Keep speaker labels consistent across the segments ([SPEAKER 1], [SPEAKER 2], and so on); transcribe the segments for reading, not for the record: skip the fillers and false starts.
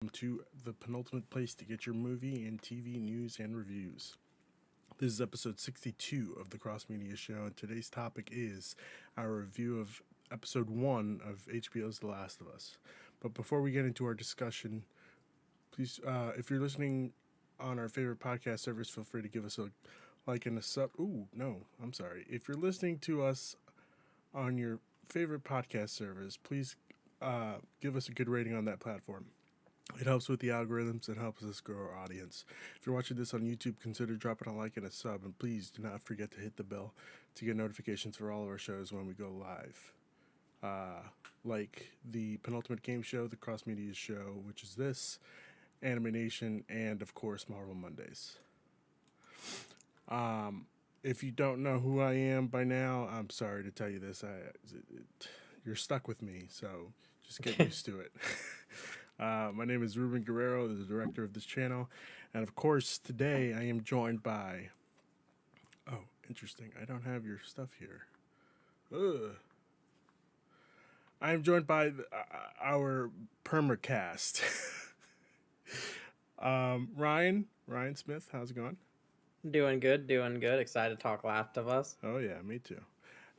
[SPEAKER 1] to the penultimate place to get your movie and TV news and reviews. This is episode 62 of the Cross Media Show, and today's topic is our review of episode 1 of HBO's The Last of Us. But before we get into our discussion, please, if you're listening on our favorite podcast service, feel free to give us a like and a sub. Ooh, no, I'm sorry. If you're listening to us on your favorite podcast service, please give us a good rating on that platform. It helps with the algorithms and helps us grow our audience. If you're watching this on YouTube, consider dropping a like and a sub, and please do not forget to hit the bell to get notifications for all of our shows when we go live. Like the Penultimate Game Show, the Cross Media Show, which is this, Anime Nation, and of course Marvel Mondays. If you don't know who I am by now, I'm sorry to tell you this. You're stuck with me, so just get used to it. My name is Ruben Guerrero, the director of this channel, and of course today I am joined by. Oh, interesting. I don't have your stuff here. Ugh. I am joined by our permacast. Ryan Smith. How's it going?
[SPEAKER 2] Doing good, doing good. Excited to talk Last of Us.
[SPEAKER 1] Oh yeah, me too.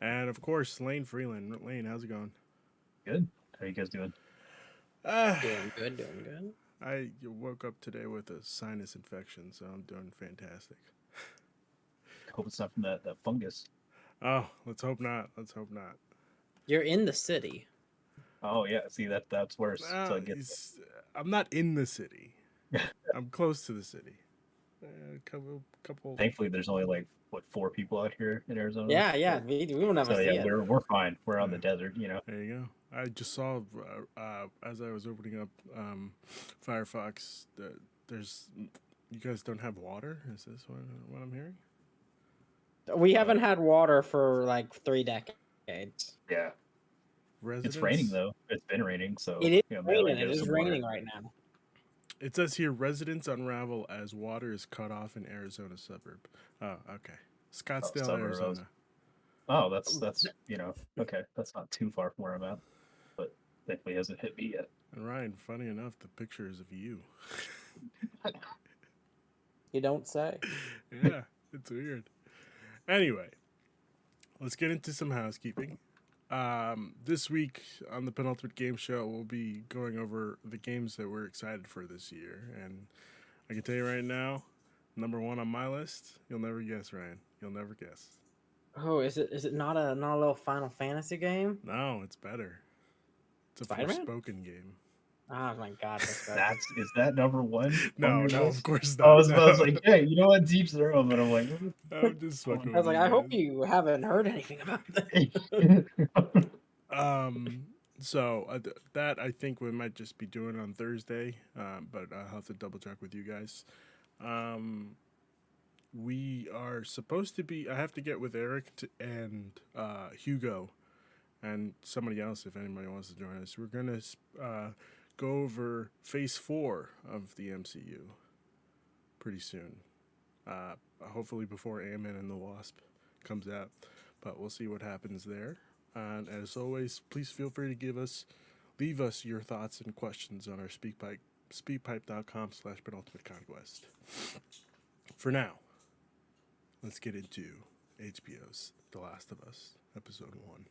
[SPEAKER 1] And of course Lane Freeland. Lane, how's it going?
[SPEAKER 3] Good. How you guys doing?
[SPEAKER 2] Doing good, doing good.
[SPEAKER 1] I woke up today with a sinus infection, so I'm doing fantastic.
[SPEAKER 3] Hope it's not from that fungus.
[SPEAKER 1] Oh, let's hope not. Let's hope not.
[SPEAKER 2] You're in the city.
[SPEAKER 3] Oh yeah, see that's worse. So I get
[SPEAKER 1] I'm not in the city. I'm close to the city. Couple.
[SPEAKER 3] Thankfully, there's only like 4 people out here in Arizona.
[SPEAKER 2] Yeah. We don't have
[SPEAKER 3] So
[SPEAKER 2] to see
[SPEAKER 3] yeah,
[SPEAKER 2] it.
[SPEAKER 3] we're fine. We're on the desert, you know.
[SPEAKER 1] There you go. I just saw as I was opening up Firefox that there's you guys don't have water. Is this what I'm hearing?
[SPEAKER 2] We haven't had water for like 3 decades.
[SPEAKER 3] Yeah.
[SPEAKER 1] Residents?
[SPEAKER 3] It's raining though. It's been raining, so
[SPEAKER 2] It is
[SPEAKER 3] maybe
[SPEAKER 2] raining.
[SPEAKER 3] get
[SPEAKER 2] It is
[SPEAKER 3] some
[SPEAKER 2] raining
[SPEAKER 3] water.
[SPEAKER 2] right now.
[SPEAKER 1] It says here residents unravel as water is cut off in Arizona suburb. Oh, okay. Scottsdale,
[SPEAKER 3] suburb,
[SPEAKER 1] Arizona.
[SPEAKER 3] Oh, that's you know, okay. That's not too far from where I'm at. But thankfully it hasn't hit me yet.
[SPEAKER 1] And Ryan, funny enough, the picture is of you.
[SPEAKER 2] You don't say.
[SPEAKER 1] Yeah, it's weird. Anyway, let's get into some housekeeping. This week on the Penultimate Game Show, we'll be going over the games that we're excited for this year. And I can tell you right now, number 1 on my list, you'll never guess, Ryan. You'll never guess.
[SPEAKER 2] Oh, is it not a little Final Fantasy game?
[SPEAKER 1] No, it's better. It's a
[SPEAKER 2] Spider-Man?
[SPEAKER 1] Forspoken game.
[SPEAKER 2] Oh my god, that's better.
[SPEAKER 3] Is that number 1?
[SPEAKER 1] No,
[SPEAKER 3] on your
[SPEAKER 1] no,
[SPEAKER 3] list?
[SPEAKER 1] of course
[SPEAKER 3] I
[SPEAKER 1] not.
[SPEAKER 3] was like, hey, you know what? Deep Zero, but I'm like,
[SPEAKER 1] I'm just fucking
[SPEAKER 2] I was
[SPEAKER 1] with
[SPEAKER 2] like,
[SPEAKER 1] you
[SPEAKER 2] I hope
[SPEAKER 1] guys.
[SPEAKER 2] you haven't heard anything about this.
[SPEAKER 1] So that I think we might just be doing on Thursday, but I'll have to double check with you guys. We are supposed to be. I have to get with Eric and Hugo and somebody else if anybody wants to join us. We're gonna go over Phase 4 of the MCU pretty soon. Hopefully before Ant-Man and the Wasp comes out, but we'll see what happens there. And as always, please feel free to leave us your thoughts and questions on our SpeakPipe, speakpipe.com/penultimateconquest. For now, let's get into HBO's The Last of Us, episode 1.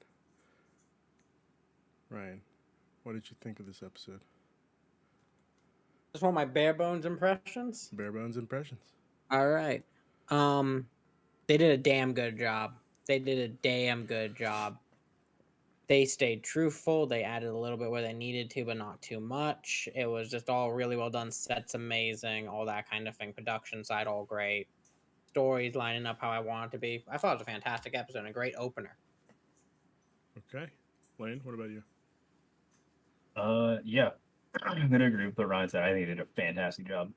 [SPEAKER 1] Ryan, what did you think of this episode?
[SPEAKER 2] Just want my bare bones impressions.
[SPEAKER 1] Bare bones impressions.
[SPEAKER 2] All right. They did a damn good job. They stayed truthful. They added a little bit where they needed to, but not too much. It was just all really well done. Sets amazing, all that kind of thing. Production side, all great. Stories lining up how I want it to be. I thought it was a fantastic episode and a great opener.
[SPEAKER 1] Okay. Lane, what about you?
[SPEAKER 3] Yeah. I'm gonna agree with what Ryan said. I think they did a fantastic job.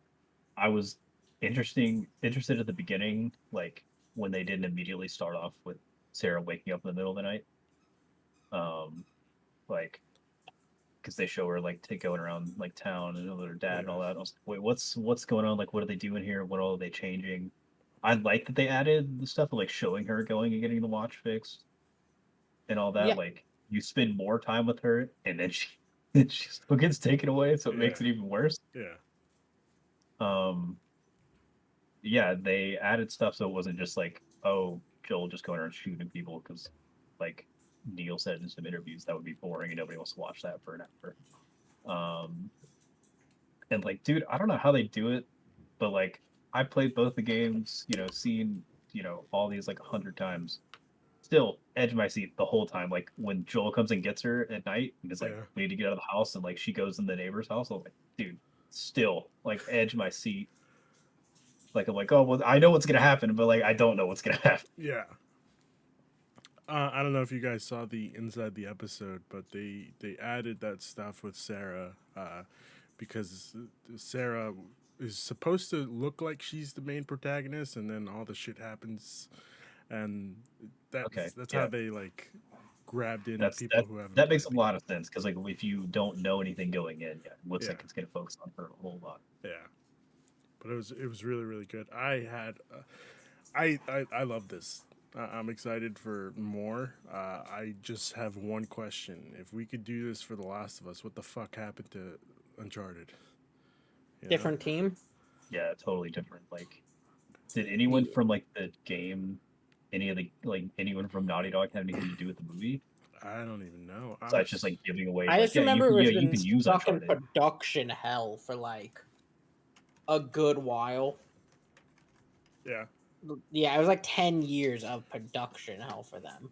[SPEAKER 3] I was interested at the beginning, like when they didn't immediately start off with Sarah waking up in the middle of the night. Like, because they show her like going around like town and with her dad and all that. And I was like, wait, what's going on? Like, what are they doing here? What all are they changing? I like that they added the stuff of like showing her going and getting the watch fixed and all that.
[SPEAKER 2] Yeah.
[SPEAKER 3] Like, you spend more time with her, and then she still gets taken away, so it makes
[SPEAKER 1] Yeah.
[SPEAKER 3] it even worse.
[SPEAKER 1] Yeah.
[SPEAKER 3] Yeah, they added stuff so it wasn't just like, oh, Joel just going around shooting people because, like Neil said in some interviews, that would be boring and nobody wants to watch that for an hour. And like, dude, I don't know how they do it, but like, I played both the games, seen, all these like 100 times. Still, edge of my seat the whole time. Like when Joel comes and gets her at night and is like,
[SPEAKER 1] Yeah.
[SPEAKER 3] we need to get out of the house, and like she goes in the neighbor's house. I'm like, dude, still like edge of my seat. Like I'm like, oh well, I know what's gonna happen, but like I don't know what's gonna happen.
[SPEAKER 1] Yeah. I don't know if you guys saw the inside the episode, but they added that stuff with Sarah because Sarah is supposed to look like she's the main protagonist, and then all the shit happens, and
[SPEAKER 3] Okay,
[SPEAKER 1] that's how
[SPEAKER 3] yeah,
[SPEAKER 1] they like grabbed in
[SPEAKER 3] that's
[SPEAKER 1] people
[SPEAKER 3] that.
[SPEAKER 1] who haven't
[SPEAKER 3] That
[SPEAKER 1] played
[SPEAKER 3] makes a
[SPEAKER 1] the
[SPEAKER 3] lot
[SPEAKER 1] game.
[SPEAKER 3] of sense because like if you don't know anything going in, yeah, it looks
[SPEAKER 1] Yeah,
[SPEAKER 3] like it's gonna focus on her a whole lot.
[SPEAKER 1] yeah, but it was really really good. I had I love this. I'm excited for more. I just have one question: if we could do this for The Last of Us, what the fuck happened to Uncharted? You know?
[SPEAKER 2] Different team.
[SPEAKER 3] Yeah, totally different. Like, did anyone
[SPEAKER 2] The-
[SPEAKER 3] from like the game, any of the like anyone from Naughty Dog have anything to do with the movie?
[SPEAKER 1] I don't even know.
[SPEAKER 3] Besides just like giving away,
[SPEAKER 2] I
[SPEAKER 3] like,
[SPEAKER 2] just remember it was
[SPEAKER 3] you
[SPEAKER 2] been
[SPEAKER 3] can use
[SPEAKER 2] stuck in
[SPEAKER 3] Uncharted.
[SPEAKER 2] production hell for like a good while.
[SPEAKER 1] Yeah.
[SPEAKER 2] Yeah, it was like 10 years of production hell for them.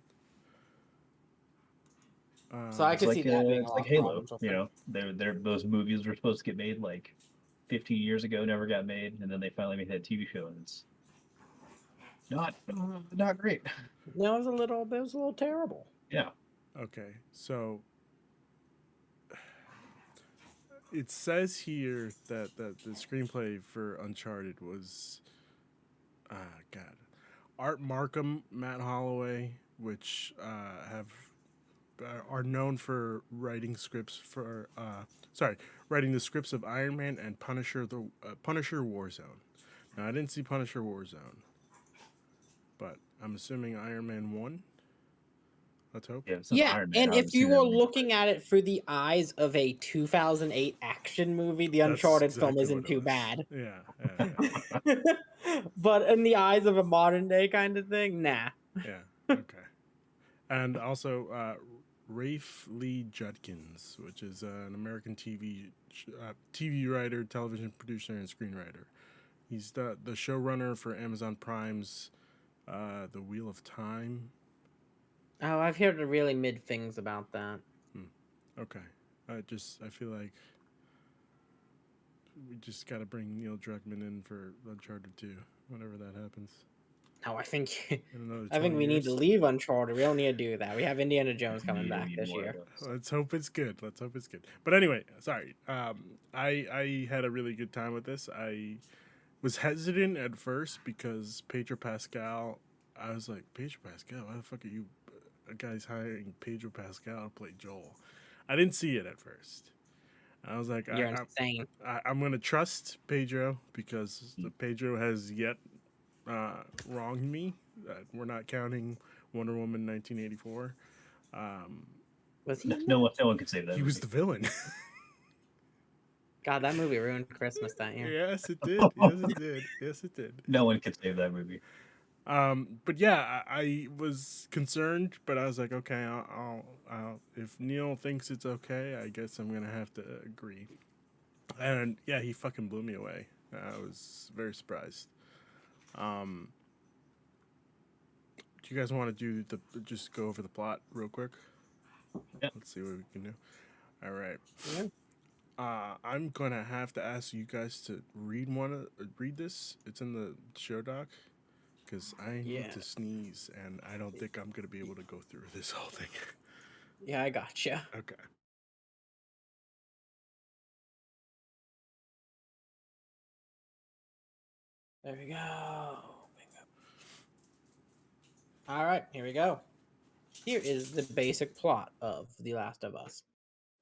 [SPEAKER 2] So I
[SPEAKER 3] It's
[SPEAKER 2] could
[SPEAKER 3] like
[SPEAKER 2] see that being a
[SPEAKER 3] it's
[SPEAKER 2] lot
[SPEAKER 3] like
[SPEAKER 2] of
[SPEAKER 3] Halo.
[SPEAKER 2] problems with them.
[SPEAKER 3] They're those movies were supposed to get made like 15 years ago, never got made, and then they finally made that TV show, and it's not great.
[SPEAKER 2] No, it was a little terrible.
[SPEAKER 3] Yeah,
[SPEAKER 1] Okay. So it says here that the screenplay for Uncharted was God, Art Markham, Matt Holloway, which are known for writing scripts for writing the scripts of Iron Man and Punisher Warzone. Now I didn't see Punisher Warzone, but I'm assuming Iron Man 1. Let's hope.
[SPEAKER 3] yeah. It's an
[SPEAKER 2] Yeah,
[SPEAKER 3] Iron Man.
[SPEAKER 2] and
[SPEAKER 3] I haven't
[SPEAKER 2] if
[SPEAKER 3] seen
[SPEAKER 2] you
[SPEAKER 3] that
[SPEAKER 2] were
[SPEAKER 3] movie,
[SPEAKER 2] looking at it through the eyes of a 2008 action movie, the
[SPEAKER 1] That's
[SPEAKER 2] Uncharted film
[SPEAKER 1] exactly
[SPEAKER 2] isn't
[SPEAKER 1] what it
[SPEAKER 2] too
[SPEAKER 1] was.
[SPEAKER 2] bad.
[SPEAKER 1] Yeah, yeah,
[SPEAKER 2] But in the eyes of a modern day kind of thing, nah.
[SPEAKER 1] yeah. Okay. And also Rafe Lee Judkins, which is an American TV writer, television producer, and screenwriter. He's the showrunner for Amazon Prime's The Wheel of Time.
[SPEAKER 2] Oh, I've heard really mid things about that.
[SPEAKER 1] Okay, I feel like we just got to bring Neil Druckmann in for Uncharted 2, whenever that happens.
[SPEAKER 2] No, I think
[SPEAKER 1] In another
[SPEAKER 2] I think
[SPEAKER 1] 20
[SPEAKER 2] we need to
[SPEAKER 1] years.
[SPEAKER 2] leave Uncharted. We don't need to do that. We have Indiana Jones coming
[SPEAKER 3] we
[SPEAKER 2] back
[SPEAKER 3] need
[SPEAKER 2] this
[SPEAKER 3] more
[SPEAKER 2] year.
[SPEAKER 3] of those.
[SPEAKER 1] Let's hope it's good. Let's hope it's good. But anyway, sorry. I had a really good time with this. I was hesitant at first because Pedro Pascal. I was like, Pedro Pascal, why the fuck are you guys hiring Pedro Pascal to play Joel? I didn't see it at first. I was like,
[SPEAKER 2] You're insane.
[SPEAKER 1] I'm gonna trust Pedro because Pedro has yet wronged me. We're not counting Wonder Woman 1984.
[SPEAKER 2] Was he?
[SPEAKER 3] No one can save that.
[SPEAKER 1] He was the villain.
[SPEAKER 2] God, that movie ruined Christmas that year.
[SPEAKER 1] Yes, it did. Yes, it did. Yes, it did.
[SPEAKER 3] No one can save that movie.
[SPEAKER 1] But yeah, I was concerned, but I was like, okay, I'll if Neil thinks it's okay, I guess I'm gonna have to agree. And yeah, he fucking blew me away. I was very surprised. Do you guys want to just go over the plot real quick?
[SPEAKER 3] Yeah.
[SPEAKER 1] Let's see what we can do. All right.
[SPEAKER 2] Yeah.
[SPEAKER 1] I'm gonna have to ask you guys to read this. It's in the show doc because I need
[SPEAKER 2] Yeah.
[SPEAKER 1] to sneeze and I don't think I'm gonna be able to go through this whole thing.
[SPEAKER 2] Yeah, I gotcha.
[SPEAKER 1] Okay.
[SPEAKER 2] There we go. All right, here we go. Here is the basic plot of The Last of Us.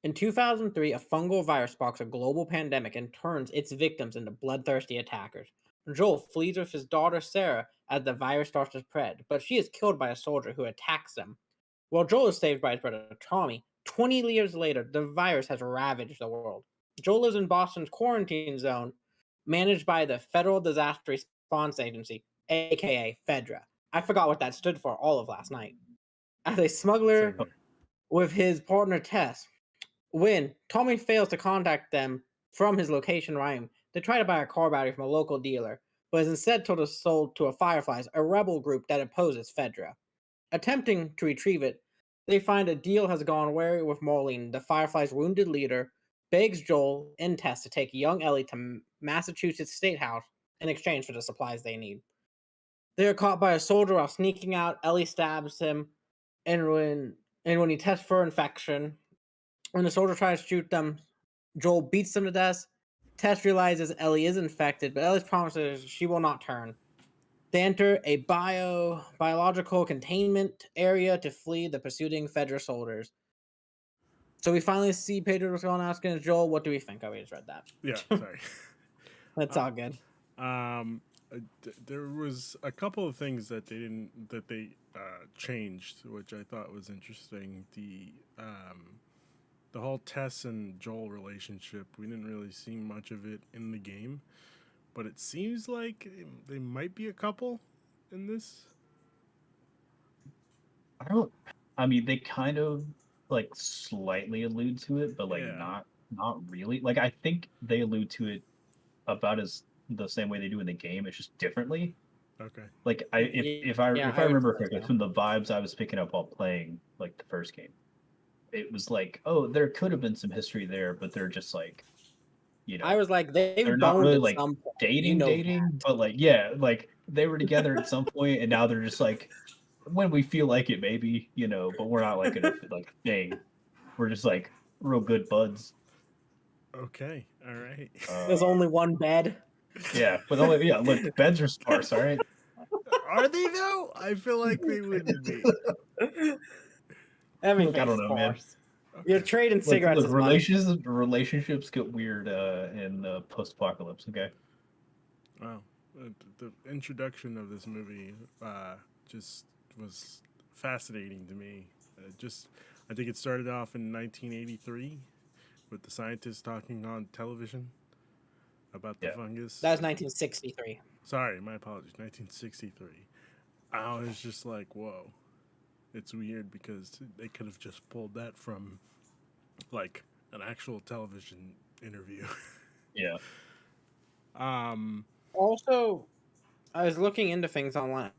[SPEAKER 2] In 2003, a fungal virus sparks a global pandemic and turns its victims into bloodthirsty attackers. Joel flees with his daughter Sarah as the virus starts to spread, but she is killed by a soldier who attacks them. While Joel is saved by his brother Tommy, 20 years later, the virus has ravaged the world. Joel lives in Boston's quarantine zone, managed by the Federal Disaster Response Agency, aka FEDRA. I forgot what that stood for all of last night. As a smuggler
[SPEAKER 1] Same here.
[SPEAKER 2] with his partner Tess, when Tommy fails to contact them from his location Rhyme, they try to buy a car battery from a local dealer, but is instead sold to a Fireflies, a rebel group that opposes Fedra. Attempting to retrieve it, they find a deal has gone awry with Marlene, the Fireflies' wounded leader, begs Joel and Tess to take young Ellie to Massachusetts State House in exchange for the supplies they need. They are caught by a soldier while sneaking out. Ellie stabs him, and when he tests for infection, when the soldier tries to shoot them, Joel beats them to death. Tess realizes Ellie is infected, but Ellie promises she will not turn. They enter a biological containment area to flee the pursuing Fedra soldiers. So we finally see Pedro Pascal asking Joel, "What do we think?" Oh, we just read that.
[SPEAKER 1] Yeah, sorry.
[SPEAKER 2] That's all good.
[SPEAKER 1] There was a couple of things that they changed, which I thought was interesting. The whole Tess and Joel relationship, we didn't really see much of it in the game, but it seems like they might be a couple in this.
[SPEAKER 3] I mean, they kind of like slightly allude to it, but like
[SPEAKER 1] Yeah.
[SPEAKER 3] not really. Like I think they allude to it about as the same way they do in the game. It's just differently.
[SPEAKER 1] Okay.
[SPEAKER 3] Like if I
[SPEAKER 2] Yeah,
[SPEAKER 3] if
[SPEAKER 2] I
[SPEAKER 3] I
[SPEAKER 2] would
[SPEAKER 3] remember
[SPEAKER 2] say
[SPEAKER 3] correctly,
[SPEAKER 2] so.
[SPEAKER 3] from the vibes I was picking up while playing like the first game, it was like, oh, there could have been some history there, but they're just like,
[SPEAKER 2] I was like, they've
[SPEAKER 3] they're not
[SPEAKER 2] boned
[SPEAKER 3] really
[SPEAKER 2] at
[SPEAKER 3] like
[SPEAKER 2] some point.
[SPEAKER 3] dating, but like yeah, like they were together at some point, and now they're just like when we feel like it, maybe but we're not like in a like thing. We're just like real good buds.
[SPEAKER 1] Okay. All right.
[SPEAKER 2] There's only one bed.
[SPEAKER 3] Yeah, but look, beds are sparse, all right.
[SPEAKER 1] Are they though? I feel like they wouldn't be.
[SPEAKER 3] Look, I
[SPEAKER 2] Everything's
[SPEAKER 3] don't know, man.
[SPEAKER 2] sparse. You're
[SPEAKER 1] Okay.
[SPEAKER 2] trading cigarettes
[SPEAKER 3] Look,
[SPEAKER 2] as money.
[SPEAKER 3] relationships get weird in post-apocalypse. Okay.
[SPEAKER 1] Wow. The introduction of this movie just was fascinating to me. I think it started off in 1983 with the scientists talking on television about the
[SPEAKER 3] Yeah.
[SPEAKER 1] fungus.
[SPEAKER 2] That was 1963.
[SPEAKER 1] Sorry, my apologies. 1963. I was just like, whoa. It's weird because they could have just pulled that from like an actual television interview.
[SPEAKER 3] Yeah.
[SPEAKER 2] Also, I was looking into things online.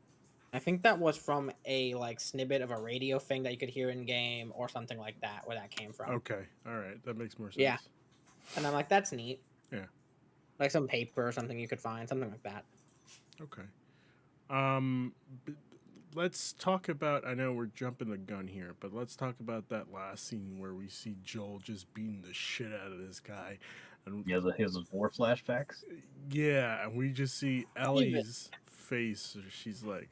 [SPEAKER 2] I think that was from a like snippet of a radio thing that you could hear in game or something like that, where that came from.
[SPEAKER 1] Okay. All right. That makes more sense.
[SPEAKER 2] Yeah. And I'm like, that's neat.
[SPEAKER 1] Yeah.
[SPEAKER 2] Like some paper or something you could find, something like that.
[SPEAKER 1] Okay. B- let's talk about. I know we're jumping the gun here, but let's talk about that last scene where we see Joel just beating the shit out of this guy, and
[SPEAKER 3] He has his war flashbacks.
[SPEAKER 1] yeah, and we just see Ellie's face. She's like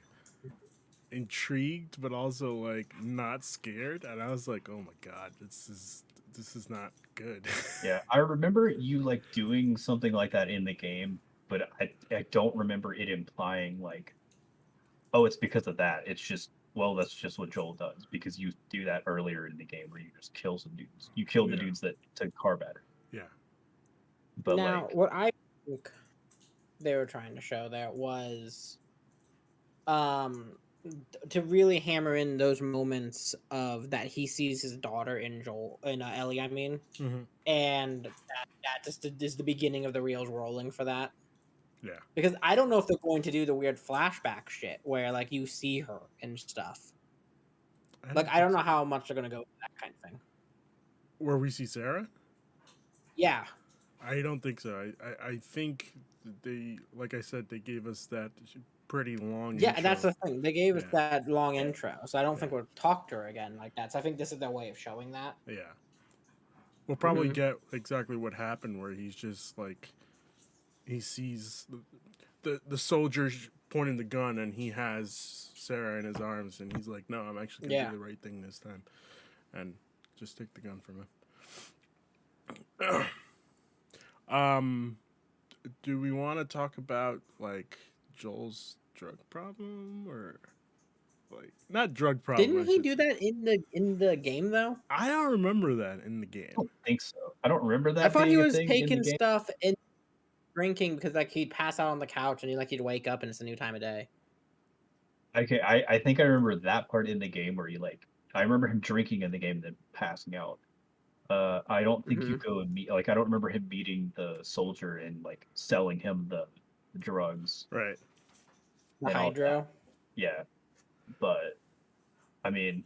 [SPEAKER 1] intrigued, but also like not scared, and I was like, oh my god, this is not good.
[SPEAKER 3] Yeah, I remember you like doing something like that in the game, but I don't remember it implying like, oh, it's because of that. It's just, well, that's just what Joel does, because you do that earlier in the game where you just kill some dudes. You kill the
[SPEAKER 1] Yeah.
[SPEAKER 3] dudes that took car battery.
[SPEAKER 1] Yeah.
[SPEAKER 3] But
[SPEAKER 2] now,
[SPEAKER 3] like,
[SPEAKER 2] what I think they were trying to show there was to really hammer in those moments of that he sees his daughter in Ellie, I mean,
[SPEAKER 1] Mm-hmm.
[SPEAKER 2] and that just is the beginning of the reels rolling for that.
[SPEAKER 1] Yeah.
[SPEAKER 2] Because I don't know if they're going to do the weird flashback shit where like you see her and stuff. I don't know how much they're gonna go with that kind of thing.
[SPEAKER 1] Where we see Sarah.
[SPEAKER 2] Yeah,
[SPEAKER 1] I don't think so. I think they, like I said, they gave us that pretty long.
[SPEAKER 2] yeah,
[SPEAKER 1] intro.
[SPEAKER 2] that's the thing. They gave us
[SPEAKER 1] Yeah.
[SPEAKER 2] that long intro, so I don't think
[SPEAKER 1] Yeah.
[SPEAKER 2] we'll talk to her again like that. So I think this is their way of showing that.
[SPEAKER 1] Yeah. We'll probably
[SPEAKER 2] Mhm.
[SPEAKER 1] get exactly what happened, where he's just like, he sees the soldier pointing the gun, and he has Sarah in his arms, and he's like, no, I'm actually gonna
[SPEAKER 2] Yeah.
[SPEAKER 1] do the right thing this time, and just take the gun from him. Do we want to talk about like Joel's drug problem, or Like not drug problem.
[SPEAKER 2] Didn't
[SPEAKER 1] I
[SPEAKER 2] he
[SPEAKER 1] should
[SPEAKER 2] do
[SPEAKER 1] say.
[SPEAKER 2] that in the game though?
[SPEAKER 1] I don't remember that in the
[SPEAKER 3] I
[SPEAKER 1] game.
[SPEAKER 3] don't think so. I don't remember
[SPEAKER 2] I
[SPEAKER 3] that
[SPEAKER 2] thought he
[SPEAKER 3] being a
[SPEAKER 2] was
[SPEAKER 3] thing in the
[SPEAKER 2] taking
[SPEAKER 3] game.
[SPEAKER 2] stuff and drinking because like he'd pass out on the couch and he'd wake up and it's a new time of day.
[SPEAKER 3] Okay, I think I remember that part in the game where he like I remember him drinking in the game and then passing out. I don't think you
[SPEAKER 2] Mhm.
[SPEAKER 3] go and meet like I don't remember him meeting the soldier and like selling him the drugs
[SPEAKER 1] Right.
[SPEAKER 2] The
[SPEAKER 3] and all that.
[SPEAKER 2] hydro.
[SPEAKER 3] Yeah, but I mean,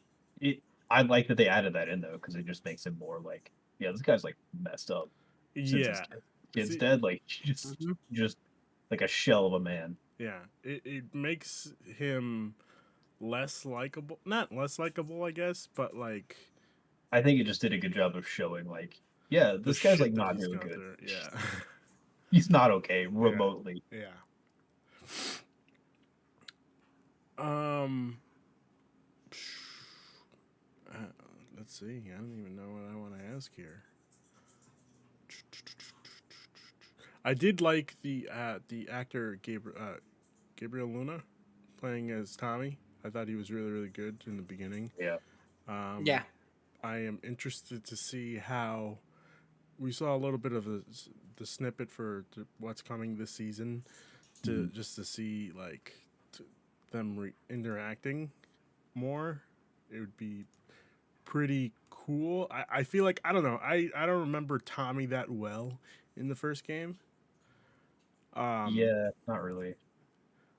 [SPEAKER 3] I like that they added that in though because it just makes him more like yeah, this guy's like messed up since his
[SPEAKER 1] Yeah.
[SPEAKER 3] kid's
[SPEAKER 1] See,
[SPEAKER 3] dead. Like just
[SPEAKER 2] Mhm.
[SPEAKER 3] just like a shell of a man.
[SPEAKER 1] yeah. It makes him less likable. Not less likable, I guess, but like
[SPEAKER 3] I think it just did a good job of showing like yeah,
[SPEAKER 1] the
[SPEAKER 3] this guy's
[SPEAKER 1] shit
[SPEAKER 3] like
[SPEAKER 1] that
[SPEAKER 3] not
[SPEAKER 1] he's
[SPEAKER 3] doing
[SPEAKER 1] gone
[SPEAKER 3] good.
[SPEAKER 1] through. Yeah.
[SPEAKER 3] He's not okay
[SPEAKER 1] Yeah.
[SPEAKER 3] remotely.
[SPEAKER 1] Yeah. Um. uh, let's see. I don't even know what I want to ask here. I did like the actor Gabriel Luna playing as Tommy. I thought he was really good in the beginning.
[SPEAKER 3] Yeah.
[SPEAKER 2] Yeah.
[SPEAKER 1] I am interested to see how we saw a little bit of the snippet for what's coming this season to just to see like them interacting more. It would be pretty cool. I feel like I don't know. I don't remember Tommy that well in the first game.
[SPEAKER 3] Yeah, not really.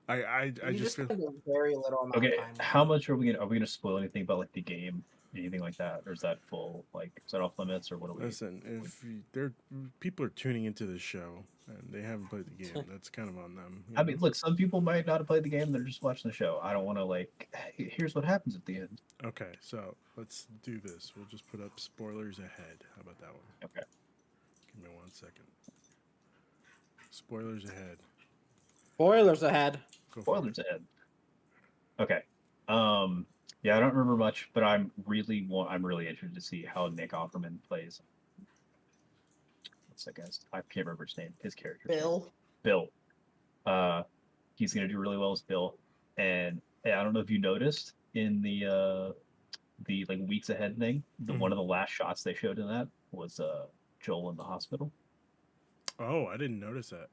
[SPEAKER 1] I
[SPEAKER 2] You
[SPEAKER 1] just
[SPEAKER 2] just
[SPEAKER 1] feel
[SPEAKER 2] spend a very little amount
[SPEAKER 3] Okay,
[SPEAKER 2] of time with
[SPEAKER 3] how
[SPEAKER 2] him.
[SPEAKER 3] much are we gonna spoil anything about like the game, anything like that, or is that full? Like, is that off limits, or what are we?
[SPEAKER 1] listen. If they're people are tuning into this show and they haven't played the game, that's kind of on them.
[SPEAKER 3] I mean, look, some people might not have played the game; they're just watching the show. I don't want to like. Hey, here's what happens at the end.
[SPEAKER 1] Okay, so let's do this. We'll just put up spoilers ahead. How about that one?
[SPEAKER 3] Okay.
[SPEAKER 1] Give me 1 second. Spoilers ahead.
[SPEAKER 2] Spoilers ahead.
[SPEAKER 1] Go for it.
[SPEAKER 3] Spoilers ahead. Okay. Yeah, I don't remember much, but I'm really interested to see how Nick Offerman plays. What's that guy's? I can't remember his name. His character.
[SPEAKER 2] Bill.
[SPEAKER 3] Bill. He's gonna do really well as Bill, and I don't know if you noticed in the like weeks ahead thing, one of the last shots they showed in that was Joel in the hospital.
[SPEAKER 1] Oh, I didn't notice that.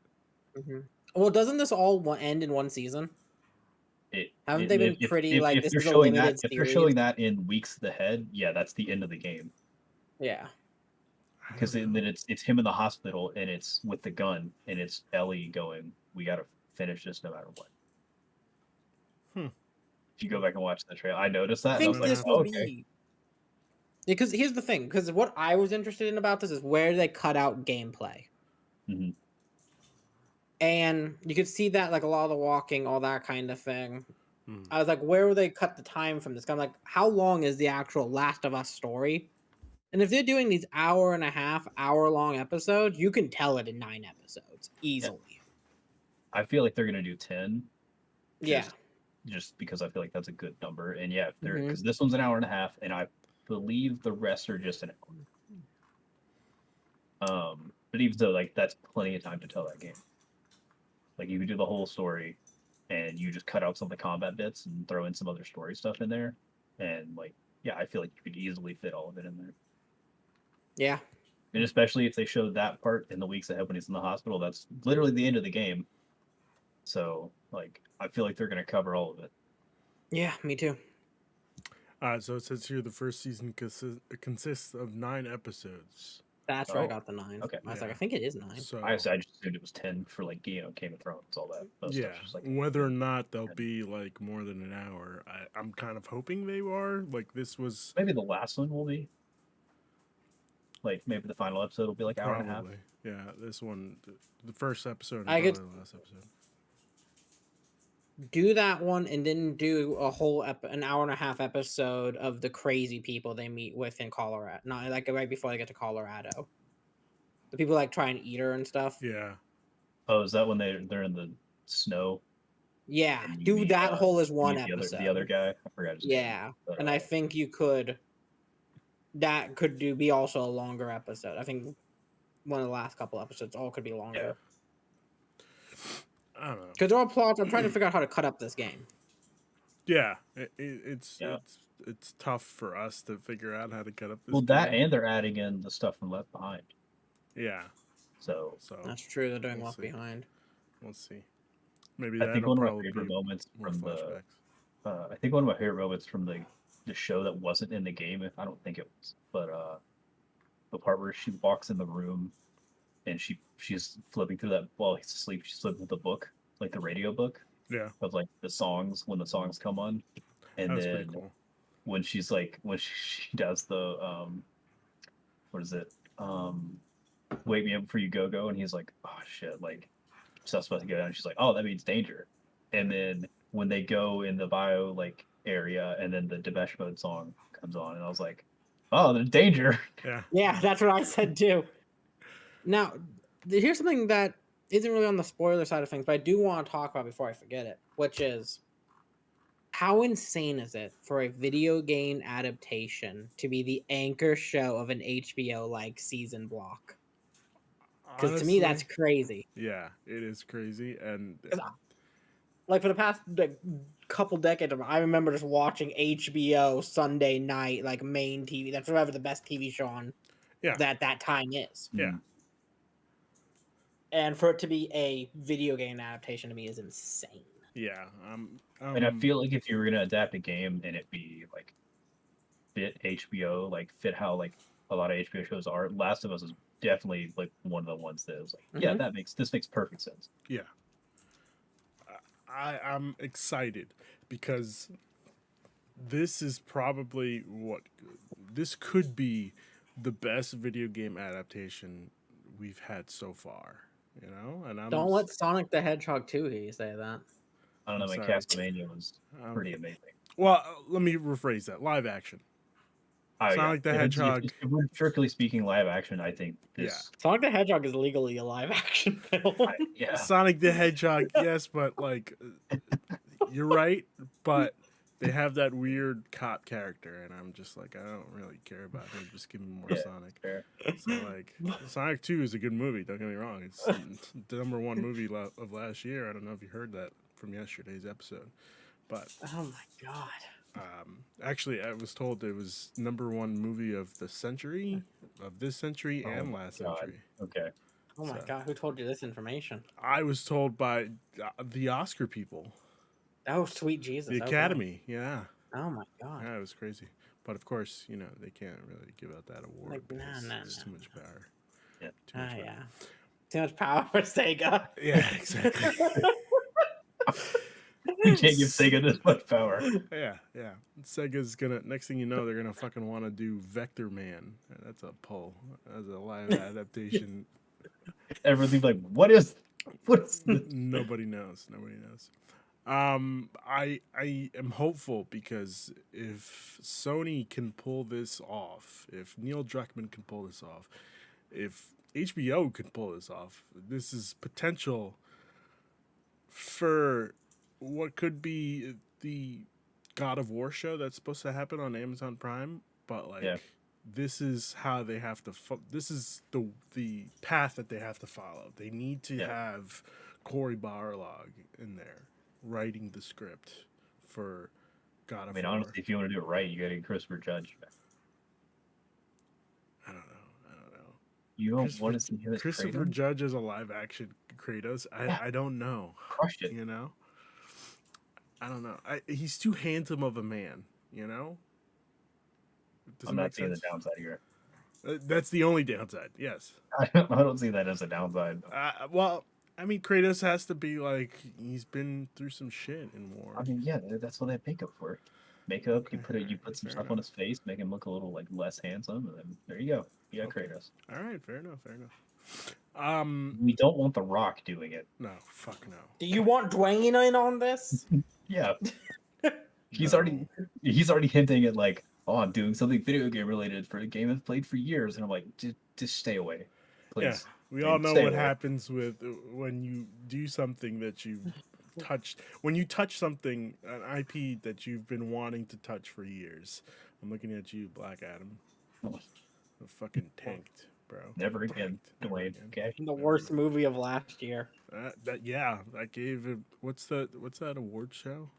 [SPEAKER 2] Well, doesn't this all end in one season? Haven't they been pretty
[SPEAKER 3] if,
[SPEAKER 2] like
[SPEAKER 3] if
[SPEAKER 2] this
[SPEAKER 3] they're
[SPEAKER 2] is a
[SPEAKER 3] showing
[SPEAKER 2] limited
[SPEAKER 3] that if
[SPEAKER 2] series?
[SPEAKER 3] they're showing that in weeks ahead, yeah, that's the end of the game.
[SPEAKER 2] Yeah.
[SPEAKER 3] Because then it's him in the hospital and it's with the gun and it's Ellie going, we got to finish this no matter what. If you go back and watch the trailer, I noticed that.
[SPEAKER 2] I think
[SPEAKER 3] and I was
[SPEAKER 2] this
[SPEAKER 3] like,
[SPEAKER 2] will
[SPEAKER 3] oh, okay.
[SPEAKER 2] be because here's the thing. Because what I was interested in about this is where they cut out gameplay,
[SPEAKER 3] Mhm.
[SPEAKER 2] and you could see that like a lot of the walking, all that kind of thing.
[SPEAKER 1] Hmm.
[SPEAKER 2] I was like, where will they cut the time from this? I'm like, how long is the actual Last of Us story? And if they're doing these hour and a half, hour-long episodes, you can tell it in 9 episodes easily.
[SPEAKER 3] I feel like they're gonna do 10.
[SPEAKER 2] Yeah.
[SPEAKER 3] Just because I feel like that's a good number. And yeah, if they're
[SPEAKER 2] Mhm.
[SPEAKER 3] because this one's an hour and a half, and I believe the rest are just an hour. But even though like that's plenty of time to tell that game. Like you could do the whole story, and you just cut out some of the combat bits and throw in some other story stuff in there, and like yeah, I feel like you could easily fit all of it in there.
[SPEAKER 2] Yeah.
[SPEAKER 3] And especially if they showed that part in the weeks ahead when he's in the hospital, that's literally the end of the game. So like I feel like they're gonna cover all of it.
[SPEAKER 2] Yeah, me too.
[SPEAKER 1] So it says here the first season consists of 9 episodes.
[SPEAKER 2] That's where I
[SPEAKER 3] Oh,
[SPEAKER 2] got the 9.
[SPEAKER 3] okay.
[SPEAKER 2] I was like,
[SPEAKER 1] Yeah.
[SPEAKER 2] I think it is 9.
[SPEAKER 1] So
[SPEAKER 3] I just assumed it was 10 for like Game of Thrones, all that.
[SPEAKER 1] yeah,
[SPEAKER 3] Stuff's just like
[SPEAKER 1] whether or not they'll be like more than an hour, I'm kind of hoping they are. Like this was
[SPEAKER 3] maybe the last one will be. Like maybe the final episode will be like hour and a half.
[SPEAKER 1] probably yeah. This one, the first episode,
[SPEAKER 2] I
[SPEAKER 1] and
[SPEAKER 2] could-
[SPEAKER 1] probably the last episode.
[SPEAKER 2] Do that one and then do a whole an hour and a half episode of the crazy people they meet with in Colorado. Not like right before they get to Colorado. The people like try and eat her and stuff.
[SPEAKER 1] Yeah,
[SPEAKER 3] Oh, is that when they're in the snow?
[SPEAKER 2] Yeah,
[SPEAKER 3] And you
[SPEAKER 2] do
[SPEAKER 3] meet,
[SPEAKER 2] that whole as
[SPEAKER 3] you
[SPEAKER 2] one
[SPEAKER 3] meet
[SPEAKER 2] episode.
[SPEAKER 3] The other guy, I forgot his name.
[SPEAKER 2] Yeah,
[SPEAKER 3] But,
[SPEAKER 2] and I think you could. That could be also a longer episode. I think one of the last couple episodes all could be longer.
[SPEAKER 1] I don't know.
[SPEAKER 2] Because they're all plots. I'm trying to figure out how to cut up this game.
[SPEAKER 1] Yeah,
[SPEAKER 3] Yeah.
[SPEAKER 1] it's tough for us to figure out how to cut up this
[SPEAKER 3] Well, that
[SPEAKER 1] game.
[SPEAKER 3] and they're adding in the stuff from Left Behind.
[SPEAKER 1] Yeah,
[SPEAKER 3] So
[SPEAKER 1] so
[SPEAKER 2] That's true. They're doing
[SPEAKER 1] we'll
[SPEAKER 2] Left
[SPEAKER 1] see.
[SPEAKER 2] Behind.
[SPEAKER 1] We'll see. Maybe
[SPEAKER 3] I think
[SPEAKER 1] that'll
[SPEAKER 3] one of my
[SPEAKER 1] probably
[SPEAKER 3] favorite
[SPEAKER 1] be
[SPEAKER 3] moments
[SPEAKER 1] more
[SPEAKER 3] from
[SPEAKER 1] flashbacks.
[SPEAKER 3] I think one of my favorite moments from the show that wasn't in the game. I don't think it was, but the part where she walks in the room and she's flipping through that while he's asleep. She's flipping through the book, like the radio book
[SPEAKER 1] Yeah,
[SPEAKER 3] of like the songs when the songs come on,
[SPEAKER 1] that
[SPEAKER 3] and
[SPEAKER 1] was pretty
[SPEAKER 3] then
[SPEAKER 1] cool.
[SPEAKER 3] when she's like when she does the what is it wake me up before you go, and he's like, oh shit, like stuff's about to go down. And she's like, oh, that means danger. And then when they go in the bio like area, and then the Depeche Mode song comes on, and I was like, oh, there's danger.
[SPEAKER 1] Yeah,
[SPEAKER 2] Yeah, that's what I said too. Now, here's something that isn't really on the spoiler side of things, but I do want to talk about before I forget it, which is how insane is it for a video game adaptation to be the anchor show of an HBO like season block? Because to me, that's
[SPEAKER 1] honestly,
[SPEAKER 2] crazy.
[SPEAKER 1] yeah, it is crazy, and
[SPEAKER 2] 'Cause like for the past like couple decades, I remember just watching HBO Sunday night, like main TV. That's whatever the best TV show on
[SPEAKER 1] yeah,
[SPEAKER 2] that time is.
[SPEAKER 1] yeah,
[SPEAKER 2] And for it to be a video game adaptation to me is insane.
[SPEAKER 1] yeah.
[SPEAKER 3] And I feel like if you were gonna adapt a game and it be like fit HBO, like fit how like a lot of HBO shows are, Last of Us is definitely like one of the ones that is like, yeah,
[SPEAKER 2] Mhm.
[SPEAKER 3] this makes perfect sense.
[SPEAKER 1] yeah. I'm excited because this is probably what this could be the best video game adaptation we've had so far. You know, and
[SPEAKER 2] Don't let Sonic the Hedgehog 2 hear you say that.
[SPEAKER 3] I don't know,
[SPEAKER 1] I'm
[SPEAKER 3] man,
[SPEAKER 1] sorry.
[SPEAKER 3] Castlevania was pretty amazing.
[SPEAKER 1] Well, let me rephrase that. Live action.
[SPEAKER 3] Oh
[SPEAKER 1] Sonic the
[SPEAKER 3] yeah,
[SPEAKER 1] Hedgehog.
[SPEAKER 3] if we're strictly speaking live action, I think this.
[SPEAKER 2] Sonic the Hedgehog is legally a live action film.
[SPEAKER 3] Yeah,
[SPEAKER 1] Sonic the Hedgehog, yes, but like, you're right, but they have that weird cop character, and I'm just like, I don't really care about him. Just give me more
[SPEAKER 3] Yeah.
[SPEAKER 1] Sonic.
[SPEAKER 3] fair.
[SPEAKER 1] So like, Sonic 2 is a good movie. Don't get me wrong. It's the number one movie of last year. I don't know if you heard that from yesterday's episode, but
[SPEAKER 2] Oh my god.
[SPEAKER 1] actually, I was told it was number one movie of the century, of this century,
[SPEAKER 3] Oh
[SPEAKER 1] and
[SPEAKER 3] my
[SPEAKER 1] last
[SPEAKER 3] God.
[SPEAKER 1] century.
[SPEAKER 3] Okay.
[SPEAKER 2] Oh my
[SPEAKER 1] So-
[SPEAKER 2] god, who told you this information?
[SPEAKER 1] I was told by the Oscar people,
[SPEAKER 2] Oh, sweet Jesus.
[SPEAKER 1] the
[SPEAKER 2] okay.
[SPEAKER 1] Academy. Yeah,
[SPEAKER 2] Oh my god.
[SPEAKER 1] yeah, it was crazy. But of course, you know they can't really give out that award
[SPEAKER 2] Like,
[SPEAKER 1] because
[SPEAKER 2] nah,
[SPEAKER 1] it's
[SPEAKER 2] nah,
[SPEAKER 1] too much power.
[SPEAKER 3] Yeah.
[SPEAKER 1] Too much power.
[SPEAKER 2] Yeah. Too much power for Sega.
[SPEAKER 1] Yeah, exactly.
[SPEAKER 3] We can't give Sega this much power.
[SPEAKER 1] Yeah, yeah. Sega's gonna. Next thing you know, they're gonna fucking want to do Vector Man. That's a pull. As a live adaptation.
[SPEAKER 3] Everything's like, what's this?
[SPEAKER 1] Nobody knows. Nobody knows. I am hopeful because if Sony can pull this off, if Neil Druckmann can pull this off, if HBO can pull this off, this is potential for what could be the God of War show that's supposed to happen on Amazon Prime. But like,
[SPEAKER 3] Yeah.
[SPEAKER 1] this is how they have to. This is the path that they have to follow. They need to
[SPEAKER 3] Yeah.
[SPEAKER 1] have Cory Barlog in there writing the script for God
[SPEAKER 3] I
[SPEAKER 1] of
[SPEAKER 3] mean,
[SPEAKER 1] War.
[SPEAKER 3] honestly, if you want to do it right, you got to get Christopher Judge.
[SPEAKER 1] I don't know.
[SPEAKER 3] You don't want to see him as
[SPEAKER 1] Christopher
[SPEAKER 3] Kratos?
[SPEAKER 1] Judge as a live action Kratos.
[SPEAKER 3] Yeah.
[SPEAKER 1] I don't know.
[SPEAKER 3] Crushed it.
[SPEAKER 1] You know. I don't know. He's too handsome of a man. You know. Does
[SPEAKER 3] I'm
[SPEAKER 1] it
[SPEAKER 3] not
[SPEAKER 1] make
[SPEAKER 3] seeing the
[SPEAKER 1] sense?
[SPEAKER 3] downside here.
[SPEAKER 1] That's the only downside. Yes.
[SPEAKER 3] I don't see that as a downside.
[SPEAKER 1] Well, I mean, Kratos has to be like he's been through some shit in war.
[SPEAKER 3] I mean, yeah, that's what they have makeup for. Makeup,
[SPEAKER 1] Okay,
[SPEAKER 3] you put some
[SPEAKER 1] fair
[SPEAKER 3] stuff
[SPEAKER 1] enough.
[SPEAKER 3] on his face, make him look a little like less handsome, and then there you go. You got
[SPEAKER 1] Okay.
[SPEAKER 3] Kratos.
[SPEAKER 1] All right, fair enough. Fair enough.
[SPEAKER 3] We don't want The Rock doing it.
[SPEAKER 1] No, fuck no.
[SPEAKER 2] Do you want Dwayne in on this?
[SPEAKER 3] Yeah, he's
[SPEAKER 1] No.
[SPEAKER 3] already hinting at like, oh, I'm doing something video game related for a game I've played for years, and I'm like, just stay away, please.
[SPEAKER 1] Yeah, we
[SPEAKER 3] I
[SPEAKER 1] all
[SPEAKER 3] mean,
[SPEAKER 1] know
[SPEAKER 3] stay
[SPEAKER 1] what
[SPEAKER 3] away.
[SPEAKER 1] happens with when you do something that you touched. When you touch something, an IP that you've been wanting to touch for years. I'm looking at you, Black Adam. Fucking tanked, bro.
[SPEAKER 3] Never again,
[SPEAKER 1] Tanked. Never
[SPEAKER 3] Dwayne.
[SPEAKER 1] again.
[SPEAKER 3] Okay.
[SPEAKER 2] The worst movie of last year.
[SPEAKER 1] That gave it. What's that award show?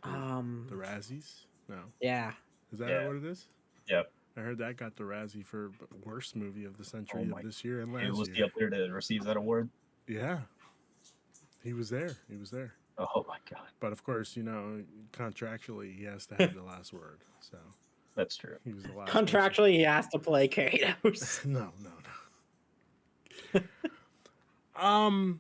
[SPEAKER 1] The Razzies? No.
[SPEAKER 2] Yeah.
[SPEAKER 1] Is that
[SPEAKER 3] Yeah.
[SPEAKER 1] what it is?
[SPEAKER 3] Yep.
[SPEAKER 1] I heard that got the Razzie for worst movie of the century
[SPEAKER 3] Oh
[SPEAKER 1] of
[SPEAKER 3] my-
[SPEAKER 1] this year and
[SPEAKER 3] Who
[SPEAKER 1] last
[SPEAKER 3] was the
[SPEAKER 1] year.
[SPEAKER 3] up there that receives that award?
[SPEAKER 1] Yeah. He was there. He was there.
[SPEAKER 3] Oh my god,
[SPEAKER 1] But of course, contractually, he has to have the last word. So
[SPEAKER 3] that's true.
[SPEAKER 1] he was the last.
[SPEAKER 2] Contractually, he has to play Kratos.
[SPEAKER 1] person. No. Um.